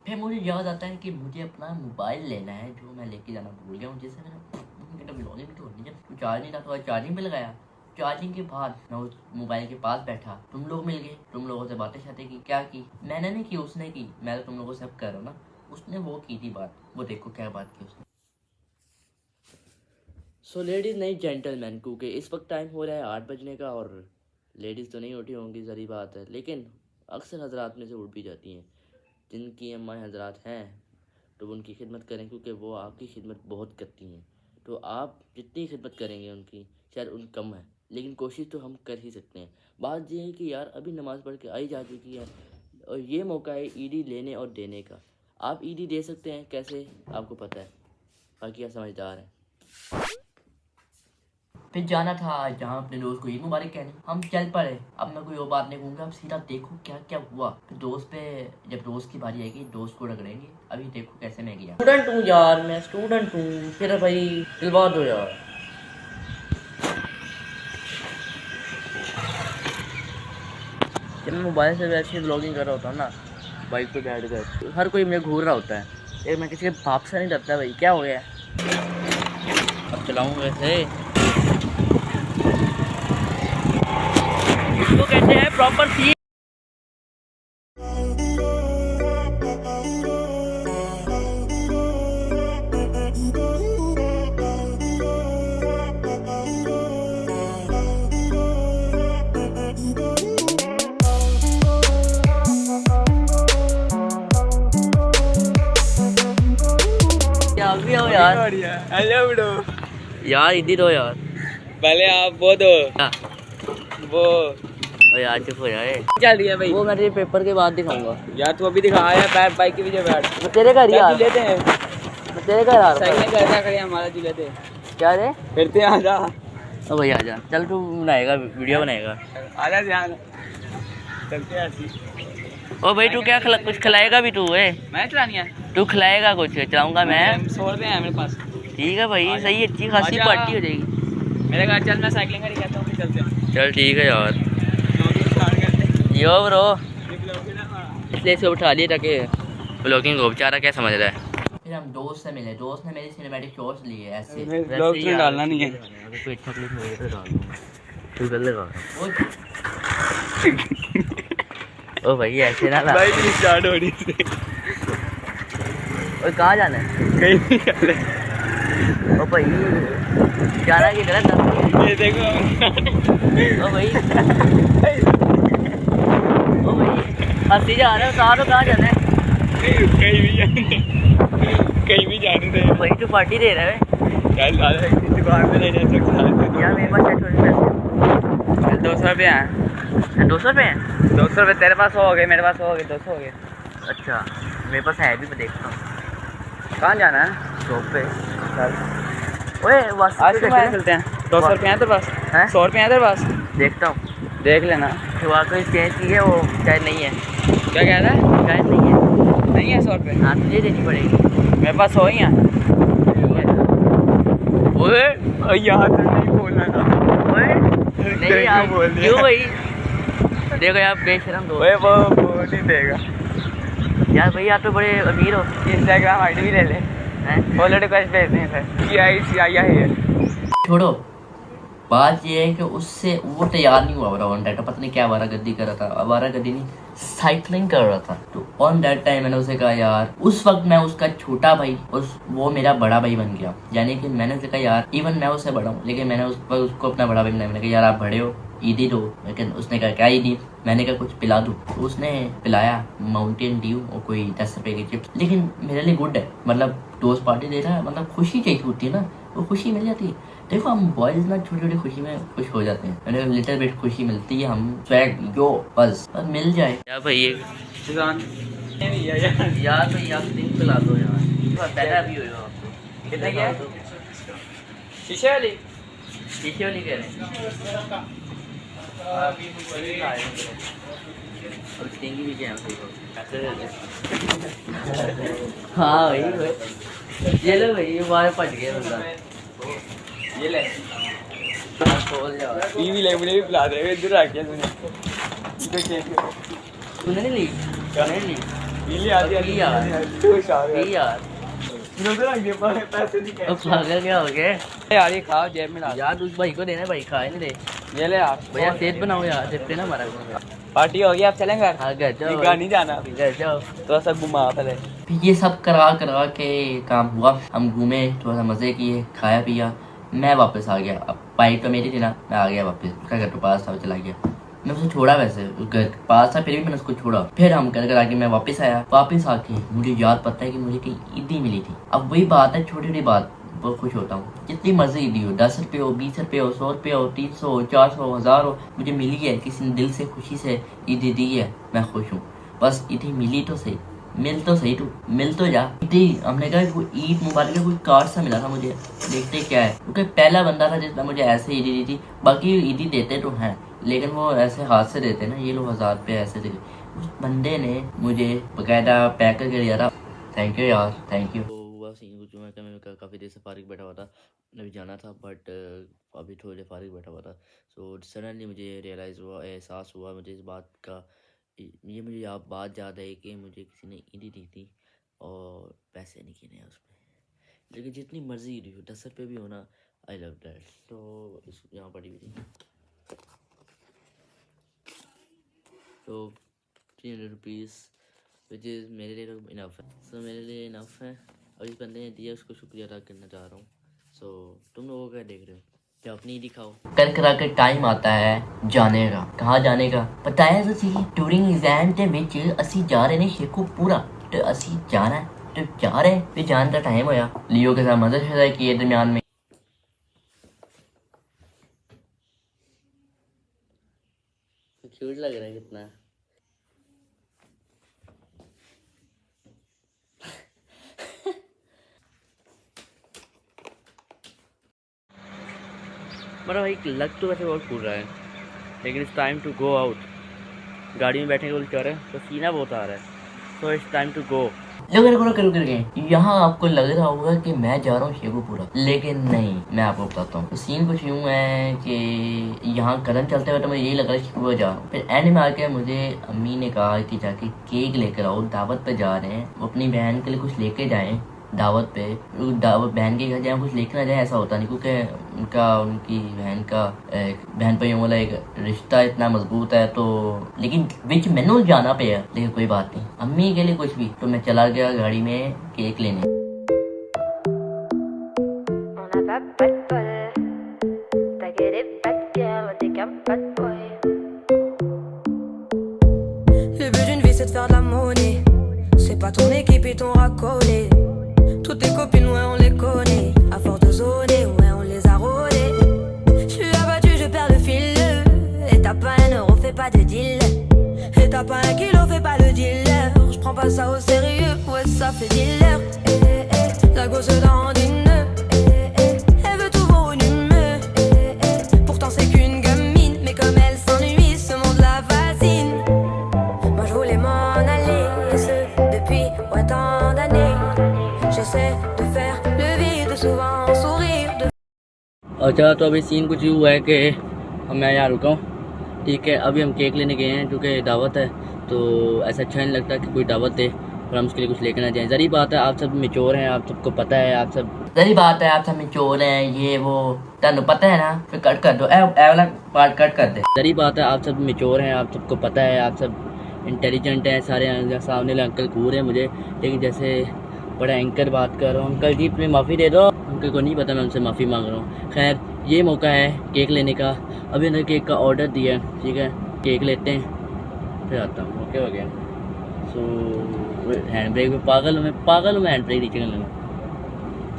फिर मुझे याद आता है कि मुझे अपना मोबाइल लेना है, जो मैं लेके जाना भूल गया हूँ। जैसे मैंने ब्लॉगिंग तो होनी है, तो चार्जिंग था तो चार्जिंग पे लगाया। चार्जिंग के बाद मैं उस मोबाइल के पास बैठा, तुम लोग मिल गए, तुम लोगों से बातें शातें की। क्या की? मैंने नहीं की, उसने की। मैं तो तुम लोगों से अब कर रहा हूँ ना, उसने वो की थी बात। वो देखो क्या बात की उसने। सो लेडीज़ नहीं जेंटलमैन, क्योंकि इस वक्त टाइम हो रहा है 8 बजने का और लेडीज़ तो नहीं उठी होंगी, ज़री बात है, लेकिन अक्सर हजरात में से उठ भी जाती हैं। जिनकी अम्मा हजरात हैं तो उनकी खिदमत करें, क्योंकि वो आपकी खिदमत बहुत करती हैं। तो आप जितनी खिदमत करेंगे उनकी, शायद उन कम है, लेकिन कोशिश तो हम कर ही सकते हैं। बात ये है कि यार अभी नमाज़ पढ़ के आई जा चुकी है और ये मौका है ईदी लेने और देने का। आप ईदी दे सकते हैं, कैसे आपको पता है, बाकी आप समझदार हैं। फिर जाना था जहाँ अपने दोस्त को ईद मुबारक कहने, हम चल पड़े। अब मैं कोई और बात नहीं कहूँगा, अब सीधा देखो क्या क्या हुआ। फिर दोस्त पे जब दोस्त की बारी आएगी दोस्त को रगड़ेंगे। अभी देखो कैसे मैं गया। स्टूडेंट हूँ यार, मैं स्टूडेंट हूँ, फिर भाई दिलवा दो यार। जब मैं मोबाइल से वैसे ब्लॉगिंग कर रहा होता हूँ ना, बाइक पे बैठ कर, हर कोई मुझे घूर रहा होता है। एक मैं किसी के बाप से नहीं डरता भाई, क्या हो गया। अब चलाऊँ वैसे, इसको कहते हैं प्रॉपर सीट। भी हो यार, हेलो ब्रो यार इधर हो यार, पहले आप वो दो क्या? वो ओ यार चुप हो जाए। चल रही है भाई, वो मैं तेरे पेपर के बाद दिखाऊंगा यार तू अभी दिखा यार, बैठ बाइक के पीछे बैठ। मैं तेरे घर ही आ रहा लेते हैं, मैं तेरे घर आ रहा साइकिल कर क्या करें हमारा जी लेते क्या रे? फिरते आ जा। ओ भाई आ जा, चल तू बनाएगा वीडियो बनाएगा, आ जा ध्यान चलते हैं ऐसी। ओ भाई तू क्या कुछ खिलाएगा भी तू है? मैं चलानी है, तू खिलाएगा कुछ, चलाऊंगा मैं। 100 रुपये हैं मेरे पास। ठीक है भाई, सही, अच्छी खासी आजा। पार्टी हो जाएगी मेरे घर चल, मैं साइकिलिंग कर कहता हूँ, फिर चलते हैं। चल ठीक है यार। यो ब्रो, इसलिए इसे उठा लिए ताकि ब्लॉगिंग को, बेचारा क्या समझ रहा है। फिर हम दोस्त से मिले, दोस्त ने मेरी सिनेमैटिक शॉट्स लिए ऐसे। ब्लॉग में डालना नहीं है, कोई अच्छा क्लिप मिलेगा तो डाल दूंगा, तू कर लेगा। ओ भाई ऐसे ना ला। बाइक स्टार्ट हो रही थी। और कहाँ जाना है? कहीं नहीं जाना है। ओ भाई जाना कि गलत? ये देखो ओ भाई, ओ भाई हंसी जा रहा है, बता दो कहाँ जाना है? कहीं भी जाने, कहीं भी जाने दे। भाई तू पार्टी दे रहा है? चल आ जा, किसी दुकान पे नहीं जा सकता यार मेरे पास है थोड़े पैसे। 200 रुपये हैं। 200 रुपये हैं? 200 रुपये तेरे पास हो गए, मेरे पास हो गए, 200 हो गए। अच्छा मेरे पास है भी, मैं देखता हूँ। कहाँ जाना है? शॉप पे चल। ओए वास्तव आज में के बाद चलते हैं। 200 रुपये हैं तेरे पास? हैं? 100 रुपये हैं तेरे पास? देखता हूँ, देख लेना। तो वाकई चेंज की है वो, शायद नहीं है। क्या कह रहा है? शायद नहीं है। नहीं है 100 रुपये? हाँ तुझे देनी पड़ेगी। मेरे पास 100 ही हैं। ओए यार नहीं बोलना था। ओए नहीं यार, बोल दिया। क्यों भाई? देखो यार बेशरम दो। ओए वो नहीं देगा यार भाई आप तो बड़े अमीर हो। इंस्टाग्राम आईडी भी ले ले, हैं? फॉलो रिक्वेस्ट भेज दें सर। CI है। छोड़ो, बात ये है कि उससे वो तैयार नहीं हुआ ऑन दैट, पता नहीं क्या आवारागर्दी कर रहा था, आवारागर्दी नहीं साइकिलिंग कर रहा था। तो ऑन दैट टाइम मैंने उसे कहा यार, उस वक्त मैं उसका छोटा भाई वो मेरा बड़ा भाई बन गया। यानी कि मैंने उसे कहा यार, इवन मैं उससे बड़ा हूँ लेकिन मैंने उसको अपना बड़ा भाई बनाया। मैंने कहा यार आप बड़े हो, ईदी दो। लेकिन उसने कहा क्या ईदी? मैंने कहा कुछ पिला दूँ। तो उसने पिलाया माउंटेन ड्यू और कोई 10 रुपए की चिप्स। लेकिन मेरे लिए गुड है, मतलब दोस्त पार्टी दे रहा है, मतलब खुशी चाहिए होती है ना, वो खुशी मिल जाती है। देखो हम बॉयज ना छोटी छोटी खुशी में खुश हो जाते हैं, मैंने लिटिल बिट खुशी मिलती है, हम स्वैग यो बस मिल जाए। क्या भाई ये यार भाई आप दिन पिला दो यार, पैदा भी हो आपको कितना क्या शीशे वाली कह रहे हैं और टिंगी भी क्या हाँ भाई ये लो भाई, ये बाहर पट गया बंदा, ये ले खोल जाओ। टीवी ले मुझे भी पिला दे इधर आके तूने नहीं ली? नहीं ली? पीली आती है यार तू शार यार नजर आ गए पैसे नहीं अब पागल क्या हो गया यार, ये खाओ जेब में यार, उस भाई को देना भाई, खाए नहीं दे ये ले आप भैया, सेट बनाओ यार, सेट पे ना हमारा पार्टी हो गई, आप चलें घर? हाँ घर जाओ, घर नहीं जाना, घर जाओ। थोड़ा सा घुमा पहले। ये सब करा करा के काम हुआ, हम घूमे, थोड़ा सा मजे किए, खाया पिया, मैं वापस आ गया। अब बाइक तो मेरी थी ना, मैं आ गया वापस, उसका घर तो पास था, चला गया। मैं उसे छोड़ा, वैसे उस घर पास था, फिर भी मैंने उसको छोड़ा। फिर हम कर आके मैं वापस आया। वापस आके मुझे याद पता है कि मुझे कहीं ईदी मिली थी। अब वही बात है, छोटी छोटी बात बहुत खुश होता हूँ। जितनी मर्जी ईदी हो, 10 रुपये हो, 20 रुपये हो, 100 रुपये हो, 300 हो, 400 1000 हो, मुझे मिली है, किसी ने दिल से खुशी से ईदी दी है, मैं खुश हूँ। बस ईदी मिली तो सही, मिल तो सही, तू मिल तो जा। ईदी हमने कहा कोई ईद मुबारक का कोई कार्ड सा मिला था मुझे, देखते क्या है, क्योंकि पहला बंदा था जिसने मुझे ऐसे ईदी दी थी। बाकी ईदी देते तो हैं लेकिन वो ऐसे हाथ से देते ना, ये लोग 1000 रुपये ऐसे दे। उस बंदे ने मुझे बकायदा पैक करके दिया था। थैंक यू यार, थैंक यू। हुआ सीन कुछ, मैं काफ़ी देर से फारिग बैठा हुआ था, अभी जाना था बट अभी थोड़ी देर फारिग बैठा हुआ था। सो सडनली मुझे रियलाइज़ हुआ, एहसास हुआ मुझे इस बात का, ये मुझे बात याद आई कि मुझे किसी ने ईदी दी थी और पैसे नहीं गिने उसमें। लेकिन जितनी मर्जी ईदी हो, 10 रुपये भी होना, आई लव दैट। तो इस यहाँ पड़ी हुई थी, तो 300 रुपीज़ विच इज़ मेरे लिए इनफ है। सो मेरे लिए इनफ है, और इस बंदे ने दिया, उसको शुक्रिया अदा करना चाह रहा हूँ। सो तुम लोगों क्या देख रहे हो, क्या अपनी दिखाओ। कर करा के टाइम आता है जाने का। कहाँ जाने का पता है? तो सी टूरिंग एग्जाम के विच असी जा रहे ने शेखुपुरा, तो असी जाना है, तो जा रहे फिर जाने का टाइम होया। लियो के साथ मदद शदा किए दरम्यान में, क्यूट लग रहा है कितना। मेरा भाई लग तो वैसे बहुत फूल रहा है, लेकिन it's time to go out. गाड़ी में बैठने को चल रहा है, तो सीना बहुत आ रहा है, so it's time to go. करो यहाँ आपको लग रहा होगा कि मैं जा रहा हूँ शेखुपुरा, लेकिन नहीं, मैं आपको बताता हूँ। तो सीन कुछ यूँ है कि यहाँ कदम चलते हुए तो मुझे यही लग रहा है शेखुपुरा जा रहा हूँ। फिर एंड में आके मुझे अम्मी ने कहा कि जाके केक लेकर आओ, दावत पे जा रहे हैं, वो अपनी बहन के लिए कुछ लेके जाएं दावत पे। बहन के घर जाए कुछ लेकर ना जाए, ऐसा होता नहीं, क्योंकि उनकी बहन का बहन भाइयों वाला एक रिश्ता इतना मजबूत है। तो लेकिन विच मैनू जाना पे है, लेकिन कोई बात नहीं, अम्मी के लिए कुछ भी। तो मैं चला गया गाड़ी में केक लेने। Le but d'une vie c'est de faire de la monnaie. C'est pas ton équipe et ton racolé. Toutes tes copines, ouais, on les connaît. À force de zoner, ouais, on les a rôlées. J'suis abattu, je perds le fil. Et t'as pas 1 euro, fais pas de deal. Et t'as pas 1 kilo, fais pas le dealer. J'prends pas ça au sérieux, ouais, ça fait dealer. La gosse dandine. Elle veut tout pour une humeur. Pourtant c'est qu'une gamine. Mais comme elle s'ennuie, ce monde la fascine. Moi je voulais m'en aller, et ce depuis tant d'années. J'essaie de faire le vide, souvent sourire de... अच्छा, तो अभी scene कुछ हुआ है कि मैं यहाँ रुका हूँ, ठीक है। अभी हम केक लेने गए हैं, क्योंकि दावत है, तो ऐसा अच्छा नहीं लगता कि कोई दावत दे और हम उसके लिए कुछ लेकर ना जाएं। ज़री बात है, आप सब मेच्योर हैं, आप सबको पता है, आप सब जरी बात है आप सब में चोर हैं ये वो तनु पता है ना फिर कट कर दो ए वाला पार्ट कट कर दे। जरी बात है आप सब में चोर हैं आप सबको पता है आप सब इंटेलिजेंट हैं सारे सामने वाले अंकल घूर हैं मुझे लेकिन जैसे बड़ा एंकर बात कर रहा हूँ। अंकल जी प्लीज माफ़ी दे दो अंकल को नहीं पता मैं उनसे माफ़ी मांग रहा हूँ। खैर ये मौका है केक लेने का अभी उन्होंने केक का ऑर्डर दिया है ठीक है केक लेते हैं फिर आता हूँ ओके हो गया। सो हैंड ब्रेक में पागल हूँ मैं हैंड ब्रेक नीचे कर लूँगा।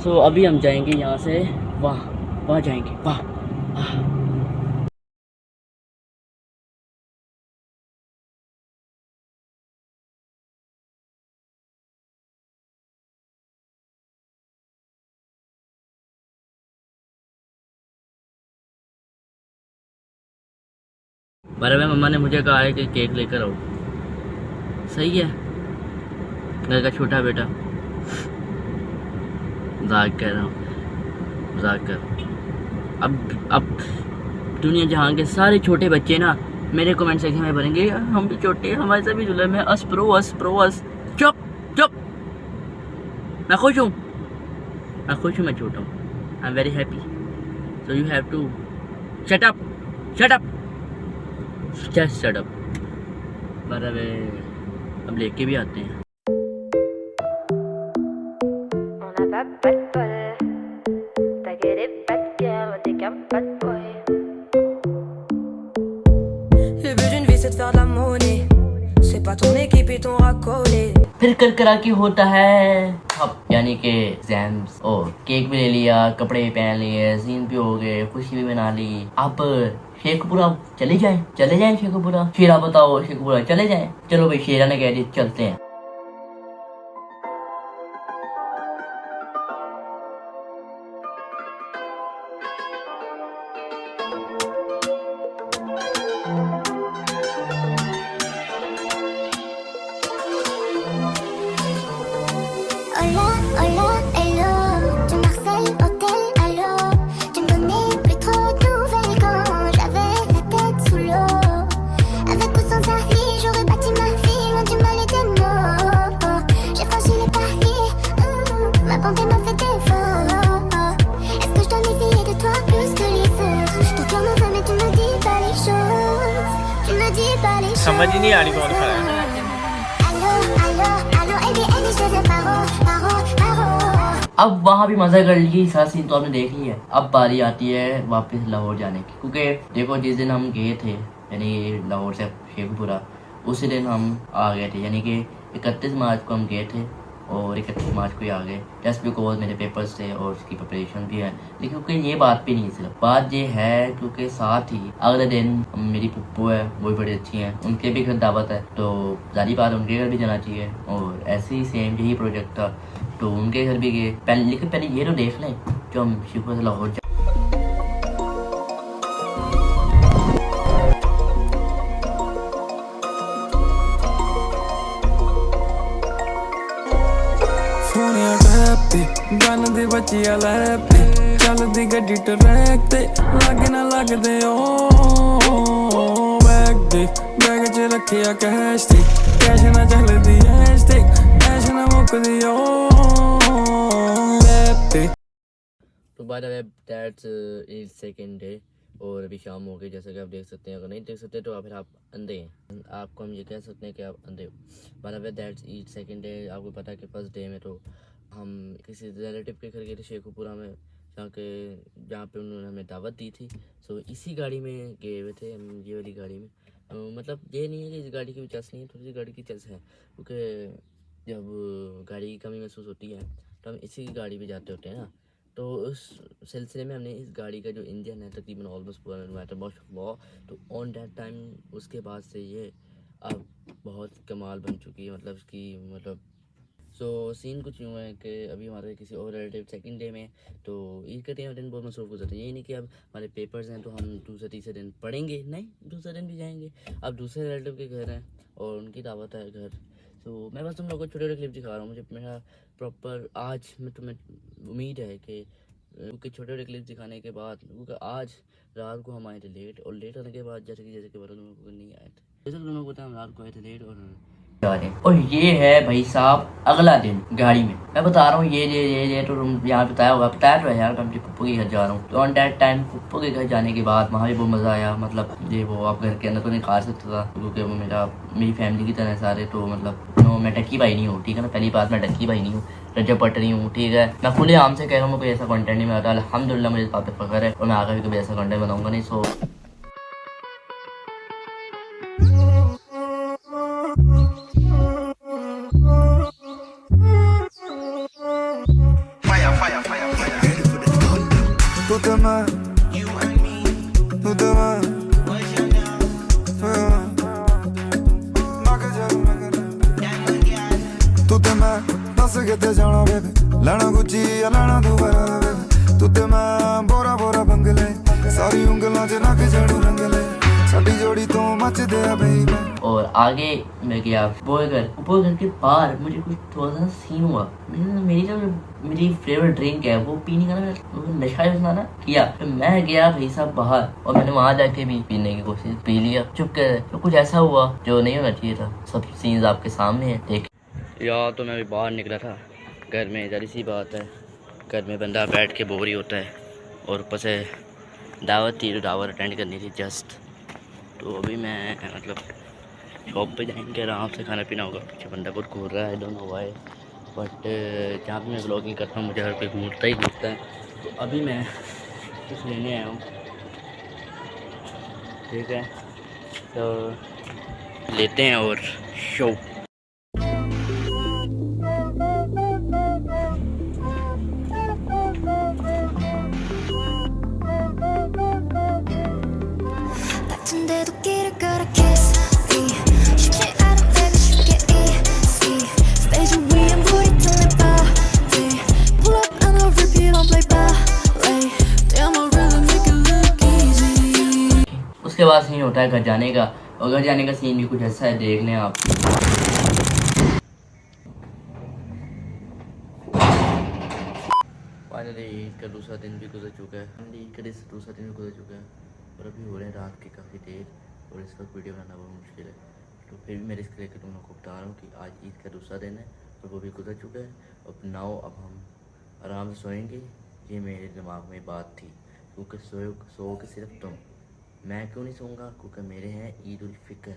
सो अभी हम जाएंगे यहाँ से वहाँ जाएंगे वाह। बराबर मम्मा ने मुझे कहा है कि केक लेकर आओ सही है घर का छोटा बेटा मजाक कह रहा हूँ मजाक कर। अब दुनिया जहाँ के सारे छोटे बच्चे ना मेरे कमेंट सेक्शन में भरेंगे हम भी छोटे हमारे से भी जुलम है अस प्रो अस। चुप चुप मैं खुश हूँ मैं छोटा हूँ I am very happy so you have to shut up just shut up. बराबर अब लेके भी आते हैं। On n'a pas de bol, t'as que des pas de guerre, t'es qu'un pas de boy. Le but d'une vie c'est de faire de la monnaie, c'est pas ton équipe et ton racolé. फिर कर करा के होता है अब यानी कि exams और केक भी ले लिया कपड़े भी पहन लिए सीन भी हो गए खुशी भी मना ली। अब शेखपुरा चले जाएं शेखपुरा शेरा बताओ शेखपुरा चले जाएं। चलो भाई शेरा ने कह दी चलते हैं। Hola, hola, hello, de Marseille, hôtel, allô. Tu me donnais plus trop de nouvelles quand j'avais la tête sous l'eau. Avec ou sans Ali, j'aurais bâti ma vie loin du mal et des mots. J'ai franchi les paris, ma bonté m'a fait défaut. Est-ce que je dois méfier de toi plus que les autres? Ton cœur me va mais tu me dis pas les choses. Tu me dis pas les choses. समझ ही नहीं आ रही कौन खड़ा है। Allô, allô, allô, ABN, je faisais paro. अब वहाँ भी मजा कर ली सारा सीन तो आपने देख लिया। अब बारी आती है वापस लाहौर जाने की क्योंकि देखो जिस दिन हम गए थे यानी लाहौर से शेखपुरा उसी दिन हम आ गए थे यानी कि 31 मार्च को हम गए थे और 31 मार्च को ही आ गए जस्ट बिकॉज मेरे पेपर्स थे और उसकी प्रिपरेशन भी है। लेकिन क्योंकि ये बात भी नहीं सिर्फ बात ये है क्योंकि साथ ही अगले दिन मेरी पुप्पू है वो भी बड़ी अच्छी हैं उनके भी घर दावत है तो जारी बात उनके घर भी जाना चाहिए और ऐसे ही सेम यही प्रोजेक्ट था तो उनके घर भी गए लेकिन पहले ये तो देख लें जो हम शेखपुरा से लाहौर गन दी बच्ची लैपते चलदी गड्डी ट्रैक ते लागे ना लगदे ओ बैग च रखिया कैश ते कैश ना चलदी ऐश ते कैश ना मुकदी ओ लैपते। तो by the way that's is second day और अभी शाम हो गई जैसा कि आप देख सकते हैं। अगर नहीं देख सकते तो फिर आप अंधे हैं आपको हम ये कह सकते हैं कि आप अंधे हो। By the way that's is second day आपको पता है कि फर्स्ट डे में तो हम किसी रिलेटिव के घर गए थे शेखपुरा में जहाँ पे उन्होंने हमें दावत दी थी। सो इसी गाड़ी में गए हुए थे हम ये वाली गाड़ी में मतलब ये नहीं है कि इस गाड़ी की भी चस नहीं है थोड़ी सी गाड़ी की चस है क्योंकि जब गाड़ी की कमी महसूस होती है तो हम इसी की गाड़ी में जाते होते हैं ना। तो उस सिलसिले में हमने इस गाड़ी का जो इंजन है तकरीबन ऑलमोस्ट पूरा बनवाया था माशाल्लाह। तो ऑन दैट टाइम उसके बाद से ये अब बहुत कमाल बन चुकी है मतलब इसकी मतलब सो सीन कुछ यूँ है कि अभी हमारे किसी और रिलेटिव सेकंड डे में तो ईद का दिन बहुत मसरूफ़ गुजरते हैं। ये नहीं कि अब हमारे पेपर्स हैं तो हम दूसरे तीसरे दिन पढ़ेंगे नहीं दूसरे दिन भी जाएंगे। अब दूसरे रिलेटिव के घर हैं और उनकी दावत है घर। तो मैं बस तुम लोगों को छोटे छोटे क्लिप दिखा रहा हूँ मुझे मेरा प्रॉपर आज में तुम्हें उम्मीद है कि क्योंकि छोटे छोटे क्लिप दिखाने के बाद क्योंकि आज रात को हम आए थे लेट और लेट होने के बाद जैसे कि बात तुम लोगों को नहीं आए थे जैसे तुम लोग पता हम रात को आए थे लेट और जा रहे हैं। और ये है भाई साहब अगला दिन गाड़ी में। मैं बता रहा हूँ ये तो तुम यहाँ बताया होगा, बताया तो है यार, मैं अपनी पप्पू के घर जा रहा हूँ। तो ऑन दैट टाइम पप्पू के घर जाने के बाद वहाँ भी बहुत मज़ा आया। मतलब ये वो आप घर के अंदर तो नहीं खा सकता था क्योंकि वो मेरी फैमिली की तरह सारे, तो मतलब नो मैं टक्की भाई नहीं हूँ, ठीक है ना। पहली बात मैं टक्की भाई नहीं हूँ, रजब पटरी हूँ, ठीक है। मैं खुले आम से कह रहा हूँ, मैं कोई ऐसा कंटेंट नहीं बनाता। अल्हम्दुलिल्लाह मुझे बात पे फख्र है और मैं आगे भी कभी ऐसा कंटेंट बनाऊंगा नहीं। सो तू तो मैं, तू तो मैं, तू तो मैं दस किते जाना बेबे, लेना गुच्ची या लेना दुबारा बेबे। तू तो मैं बोरा बोरा बंगले, सारी उंगलां च नक जड़ू रंगले, साडी जोड़ी तो मच दे बेबी। और आगे मैं गया वो घर के बाहर मुझे कुछ थोड़ा सा सीन हुआ। मेरी फेवरेट ड्रिंक है वो पीने का ना, नशा ना किया। तो मैं गया भाई साहब बाहर और मैंने वहां जाके भी पीने की कोशिश, पी लिया चुप कर। तो कुछ ऐसा हुआ जो नहीं होना चाहिए था। सब सीन्स आपके सामने है, देख यार। तो मैं भी बाहर निकला था घर में, जरी सी बात है, घर में बंदा बैठ के बोर ही होता है और ऊपर से दावत थी, तो दावत अटेंड करनी थी जस्ट। तो अभी मैं मतलब शॉप पे जाएंगे, आराम से खाना पीना होगा। पीछे बंदा बहुत घूर रहा है, I don't know why, but जहाँ पे मैं व्लॉगिंग करता हूँ मुझे हर कोई घूरता ही घूरता है। तो अभी मैं कुछ लेने आया हूँ, ठीक है। तो लेते हैं और show. 같은데도 길을 걸어 kiss me 쉽지 않은 내가 쉽게 easy 스테이지 위엔 불이 켜낸 party pull up and I'll repeat on play ballet damn I really make it look easy। उसके बाद सीन होता है घर जाने का, और घर जाने का सीन भी कुछ ऐसा है, देख लें आप। फाइनली ईद का दूसरा दिन भी गुजर चुका है, ईद का दूसरा दिन भी गुजर चुका है और अभी हो रहे हैं रात के काफ़ी देर और इस वक्त वीडियो बनाना बहुत मुश्किल है। तो फिर भी मैं रिस्क लेकर तुम लोग को बता रहा हूँ कि आज ईद का दूसरा दिन है और वो भी गुजर चुका है। अब नाउ अब हम आराम से सोएंगे, ये मेरे दिमाग में बात थी। क्योंकि सो के सिर्फ तुम, मैं क्यों नहीं सोऊंगा? क्योंकि मेरे हैं ईद उल फिक्र,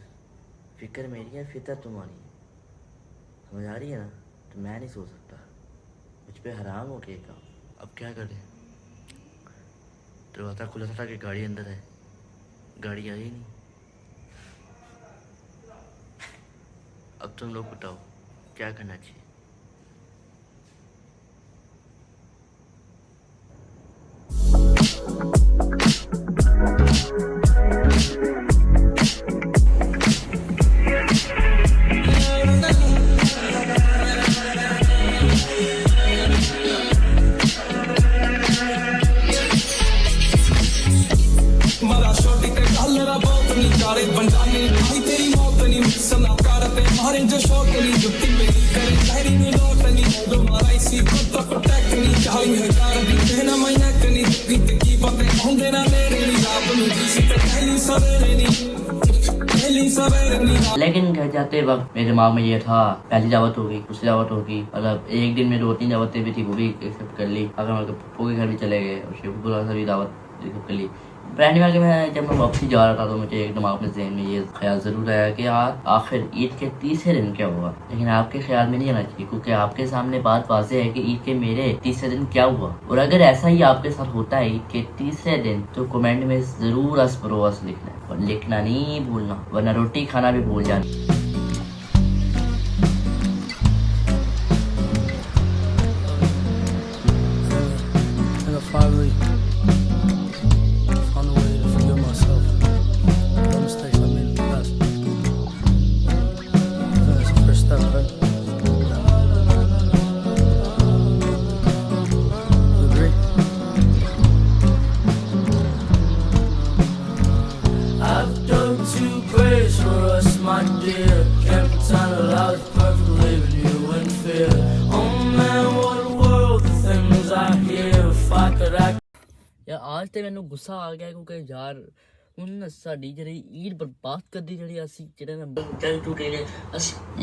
फिक्र मेरी है, फितर तुम्हारी है, समझ आ रही है ना? तो मैं नहीं सो सकता, मुझ पर हराम हो गया काम। अब क्या करें? दरवाज़ा खुला था कि गाड़ी अंदर है, गाड़ी आई नहीं। अब तुम लोग बताओ क्या करना चाहिए? लेकिन घर जाते वक्त मेरे दिमाग में ये था, पहली दावत होगी, दूसरी दावत होगी, मतलब एक दिन में 2-3 दावतें भी थी, वो भी एक्सेप्ट कर ली। अगर मतलब पप्पू के घर भी चले गए और शिवपुरा से भी दावत एक्सेप्ट कर ली। पहली बार मैं जब मैं वापसी जा रहा था तो मुझे एक दिमाग में जहन में ये ख्याल ज़रूर आया कि यार आखिर ईद के तीसरे दिन क्या हुआ। लेकिन आपके ख्याल में नहीं आना चाहिए क्योंकि आपके सामने बात वाज़ेह है कि ईद के मेरे तीसरे दिन क्या हुआ। और अगर ऐसा ही आपके साथ होता है ईद के तीसरे दिन तो कमेंट में ज़रूर असपरोस लिखना है, और लिखना नहीं भूलना, वरना रोटी खाना भी भूल जाना। यार आज तो मैंने गुस्सा आ गया क्योंकि यार ਹੁਣ ਸਾਡੀ ਜਿਹੜੀ ईद बर्बाद कर दी ਜਿਹੜੀ ਅਸੀਂ ਜਿਹੜੇ नंबर चल चुके हैं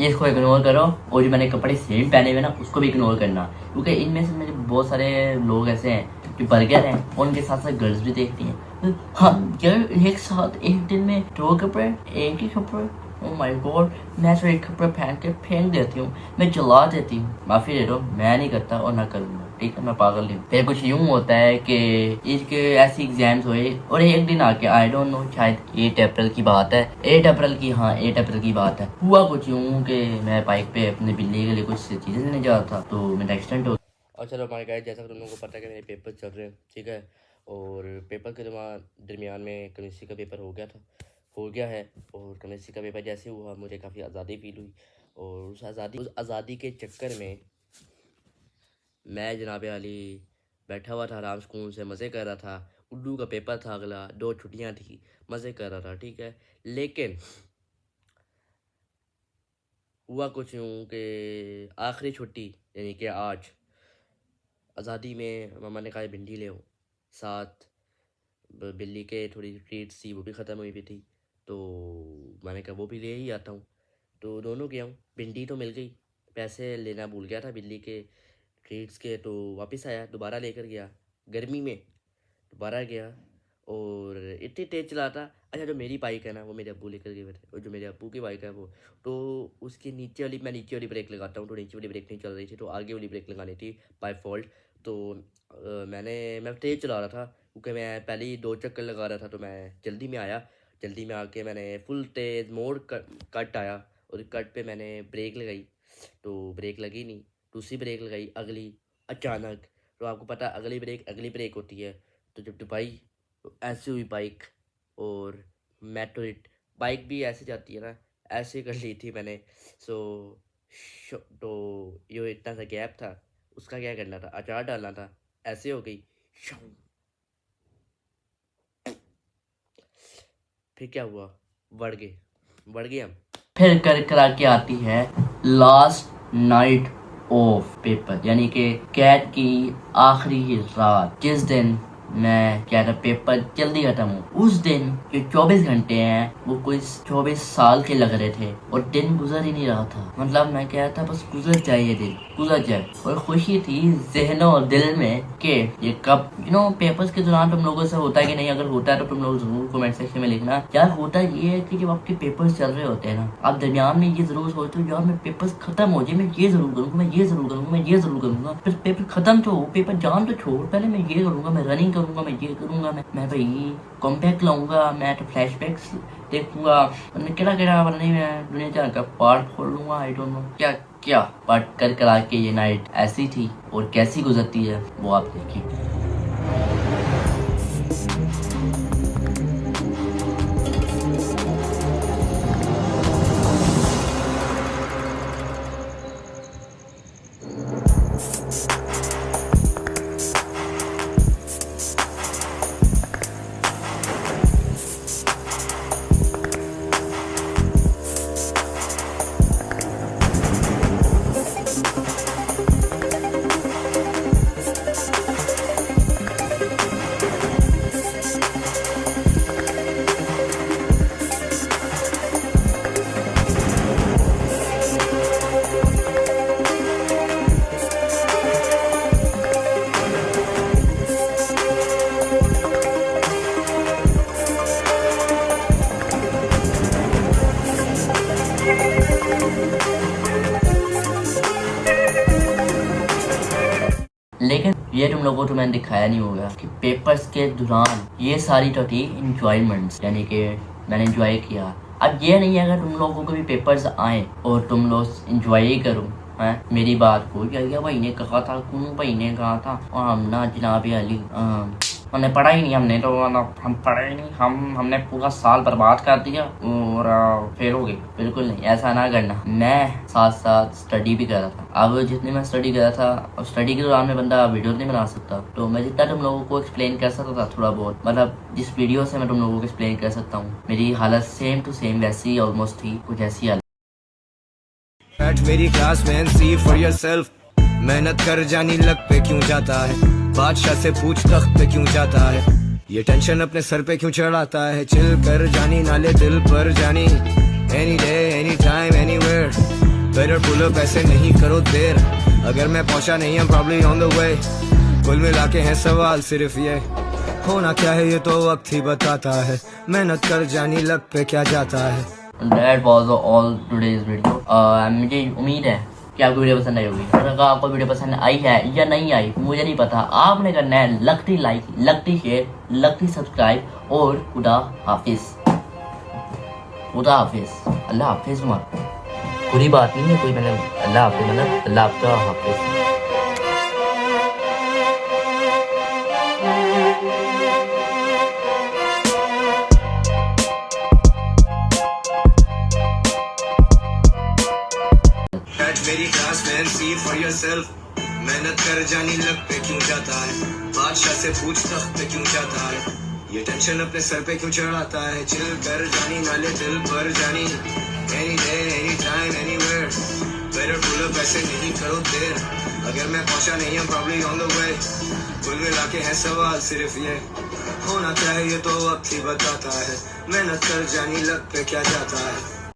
ये इसको इग्नोर करो और जो मैंने कपड़े सेम पहने हुए ना उसको भी इग्नोर करना क्योंकि इनमें से मेरे बहुत सारे लोग ऐसे हैं जो बर्गर हैं और उनके साथ साथ गर्ल्स भी देखती हैं हाँ यार एक साथ एक दिन में 2 कपड़े एक ही कपड़े ओह माय गॉड मैं तो एक कपड़ा पहन के फेंक देती हूँ मैं जला देती हूँ माफ़ी दे दो मैं नहीं करता और ना करूँगा ठीक है मैं पागल नहीं हूँ फिर कुछ यूँ होता है कि इसके ऐसे एग्जाम्स हुए और एक दिन आके आई डोंट नो शायद 8 अप्रैल की बात है 8 अप्रैल की हाँ 8 अप्रैल की बात है हुआ कुछ यूँ कि मैं बाइक पे अपने बिल्ली के लिए कुछ चीज़ें लेने जा रहा था तो मेरा एक्सीडेंट हो और चलो हमारे गाइस जैसा कि तुम लोगों को पता है कि मेरे पेपर चल रहे हैं ठीक है और पेपर के दरमियान में केमिस्ट्री का पेपर हो गया है और केमिस्ट्री का पेपर जैसे हुआ मुझे काफ़ी आज़ादी फील हुई और उस आज़ादी के चक्कर में मैं जनाब अली बैठा हुआ था आराम सुकून से मज़े कर रहा था उर्दू का पेपर था अगला 2 छुट्टियां थी मज़े कर रहा था ठीक है लेकिन हुआ कुछ यूँ कि आखिरी छुट्टी यानी कि आज आज़ादी में मम्मा ने कहा भिंडी ले आओ साथ बिल्ली के थोड़ी ट्रीट्स थी वो भी ख़त्म हुई भी थी तो मैंने कहा वो भी ले ही आता हूँ तो दोनों गया हूँ भिंडी तो मिल गई पैसे लेना भूल गया था बिल्ली के ट्रीट्स के तो वापस आया दोबारा लेकर गया गर्मी में दोबारा गया और इतनी तेज़ चलाता अच्छा जो मेरी बाइक है ना वो मेरे अब्बू लेकर गए थे और जो मेरे अब्बू की बाइक है वो तो उसकी मैं नीचे वाली ब्रेक लगाता हूँ तो नीचे वाली ब्रेक नहीं चल रही थी तो आगे वाली ब्रेक लगानी थी बाय फॉल्ट तो मैं तेज़ चला रहा था क्योंकि मैं पहले ही 2 चक्कर लगा रहा था तो मैं जल्दी में आके मैंने फुल तेज़ मोड़ कट आया और कट पे मैंने ब्रेक लगाई तो ब्रेक लगी नहीं दूसरी ब्रेक लगाई अगली अचानक तो आपको पता अगली ब्रेक होती है तो जब दबाई तो ऐसे हुई बाइक और मेट्रोइट बाइक भी ऐसे जाती है ना ऐसे कर ली थी मैंने तो ये इतना सा गैप था उसका क्या करना था अचार डालना था ऐसे हो गई फिर क्या हुआ बढ़ गए हम फिर कर के आती है लास्ट नाइट ऑफ पेपर यानी कि कैद की आखिरी रात जिस दिन मैं क्या था पेपर जल्दी खत्म हूँ उस दिन जो 24 घंटे हैं वो कोई 24 साल के लग रहे थे और दिन गुजर ही नहीं रहा था मतलब मैं क्या था बस गुजर जाए ये दिन गुजर जाए और खुशी थी ज़हनों और दिल में कि ये कब पेपर्स के दौरान तुम लोगों से होता है कि नहीं अगर होता है तो तुम लोग जरूर कमेंट सेक्शन में लिखना यार होता ये है कि जब आपके पेपर्स चल रहे होते हैं ना आप दरमियान में ये जरूर सोचते हो यार मैं पेपर्स खत्म हो जाए मैं ये जरूर करूँगा फिर पेपर खत्म तो हो पेपर जान तो छोड़ पहले मैं ये करूँगा मैं रनिंग करूँगा मैं ये करूँगा मैं भाई कॉम्पैक्ट लाऊंगा मैं तो फ्लैशबैक्स देखूंगा क्या वरना मैं दुनिया जहाँ का पार्ट खोल लूँगा आई डोंट नो क्या बट कर आके ये नाइट ऐसी थी और कैसी गुजरती है वो आप देखिए लेकिन ये तुम लोगों को तो मैंने दिखाया नहीं होगा कि पेपर्स के दौरान ये सारी तो थी इंजॉयमेंट्स यानी कि मैंने इंजॉय किया। अब ये नहीं है अगर तुम लोगों को भी पेपर्स आए और तुम लोग इंजॉय ही करो है मेरी बात को या भाई ने कहा था कौन भाई ने कहा था और हम ना जनाब अली हमने पढ़ा ही नहीं हम पढ़े ही नहीं हमने पूरा साल बर्बाद कर दिया और फेल हो गए। बिल्कुल नहीं ऐसा ना करना। मैं साथ साथ स्टडी भी कर रहा था। अब जितनी मैं स्टडी कर रहा था और स्टडी के दौरान में बंदा वीडियो नहीं बना सकता तो मैं जितना तुम लोगों को एक्सप्लेन कर सकता था थोड़ा बहुत मतलब जिस वीडियो से मैं तुम लोगों को एक्सप्लेन कर सकता हूँ मेरी हालत सेम टू सेम वैसी ऑलमोस्ट थी कुछ ऐसी हालत। मेरी क्लास में सी फॉर योरसेल्फ मेहनत कर जानी लग पे क्यों जाता है बादशाह से पूछ तख्त पे क्यों जाता है ये टेंशन अपने सर पे क्यों चढ़ाता है, चिल कर जानी नाले दिल पर जानी, any day any time anywhere, better pull up ऐसे नहीं करो देर, अगर मैं पहुंचा नहीं I'm probably on the way, कुल मिला के है सवाल सिर्फ ये, होना क्या है ये तो वक्त ही बताता है, मेहनत कर जानी लक पे क्या जाता है। That was all today's video. मुझे उम्मीद है कि आपको वीडियो पसंद आई होगी। अगर आपको वीडियो पसंद आई है या नहीं आई मुझे नहीं पता, आपने करना है लगती लाइक, लगती शेयर, लगती सब्सक्राइब और खुदा हाफिज। खुदा हाफिज, अल्लाह हाफिज मत, बुरी बात नहीं है कोई, मैंने अल्लाह हाफिज मतलब अल्लाह आपका हाफिज। मेरी class man see for yourself, मेहनत कर जानी लक पे क्यों जाता है, बादशाह से पूछ तख्त पे क्यों जाता है, ये टेंशन अपने सर पे क्यों चढ़ाता है, चिल कर जानी नाले दिल पर जानी, any day any time anywhere, better pull up ऐसे नहीं करो देर, अगर मैं पहुंचा नहीं I'm probably on the way, कुल मिला के है सवाल सिर्फ ये, होना क्या है ये तो वक्त ही बताता है, मेहनत कर जानी लक पे क्या जाता है।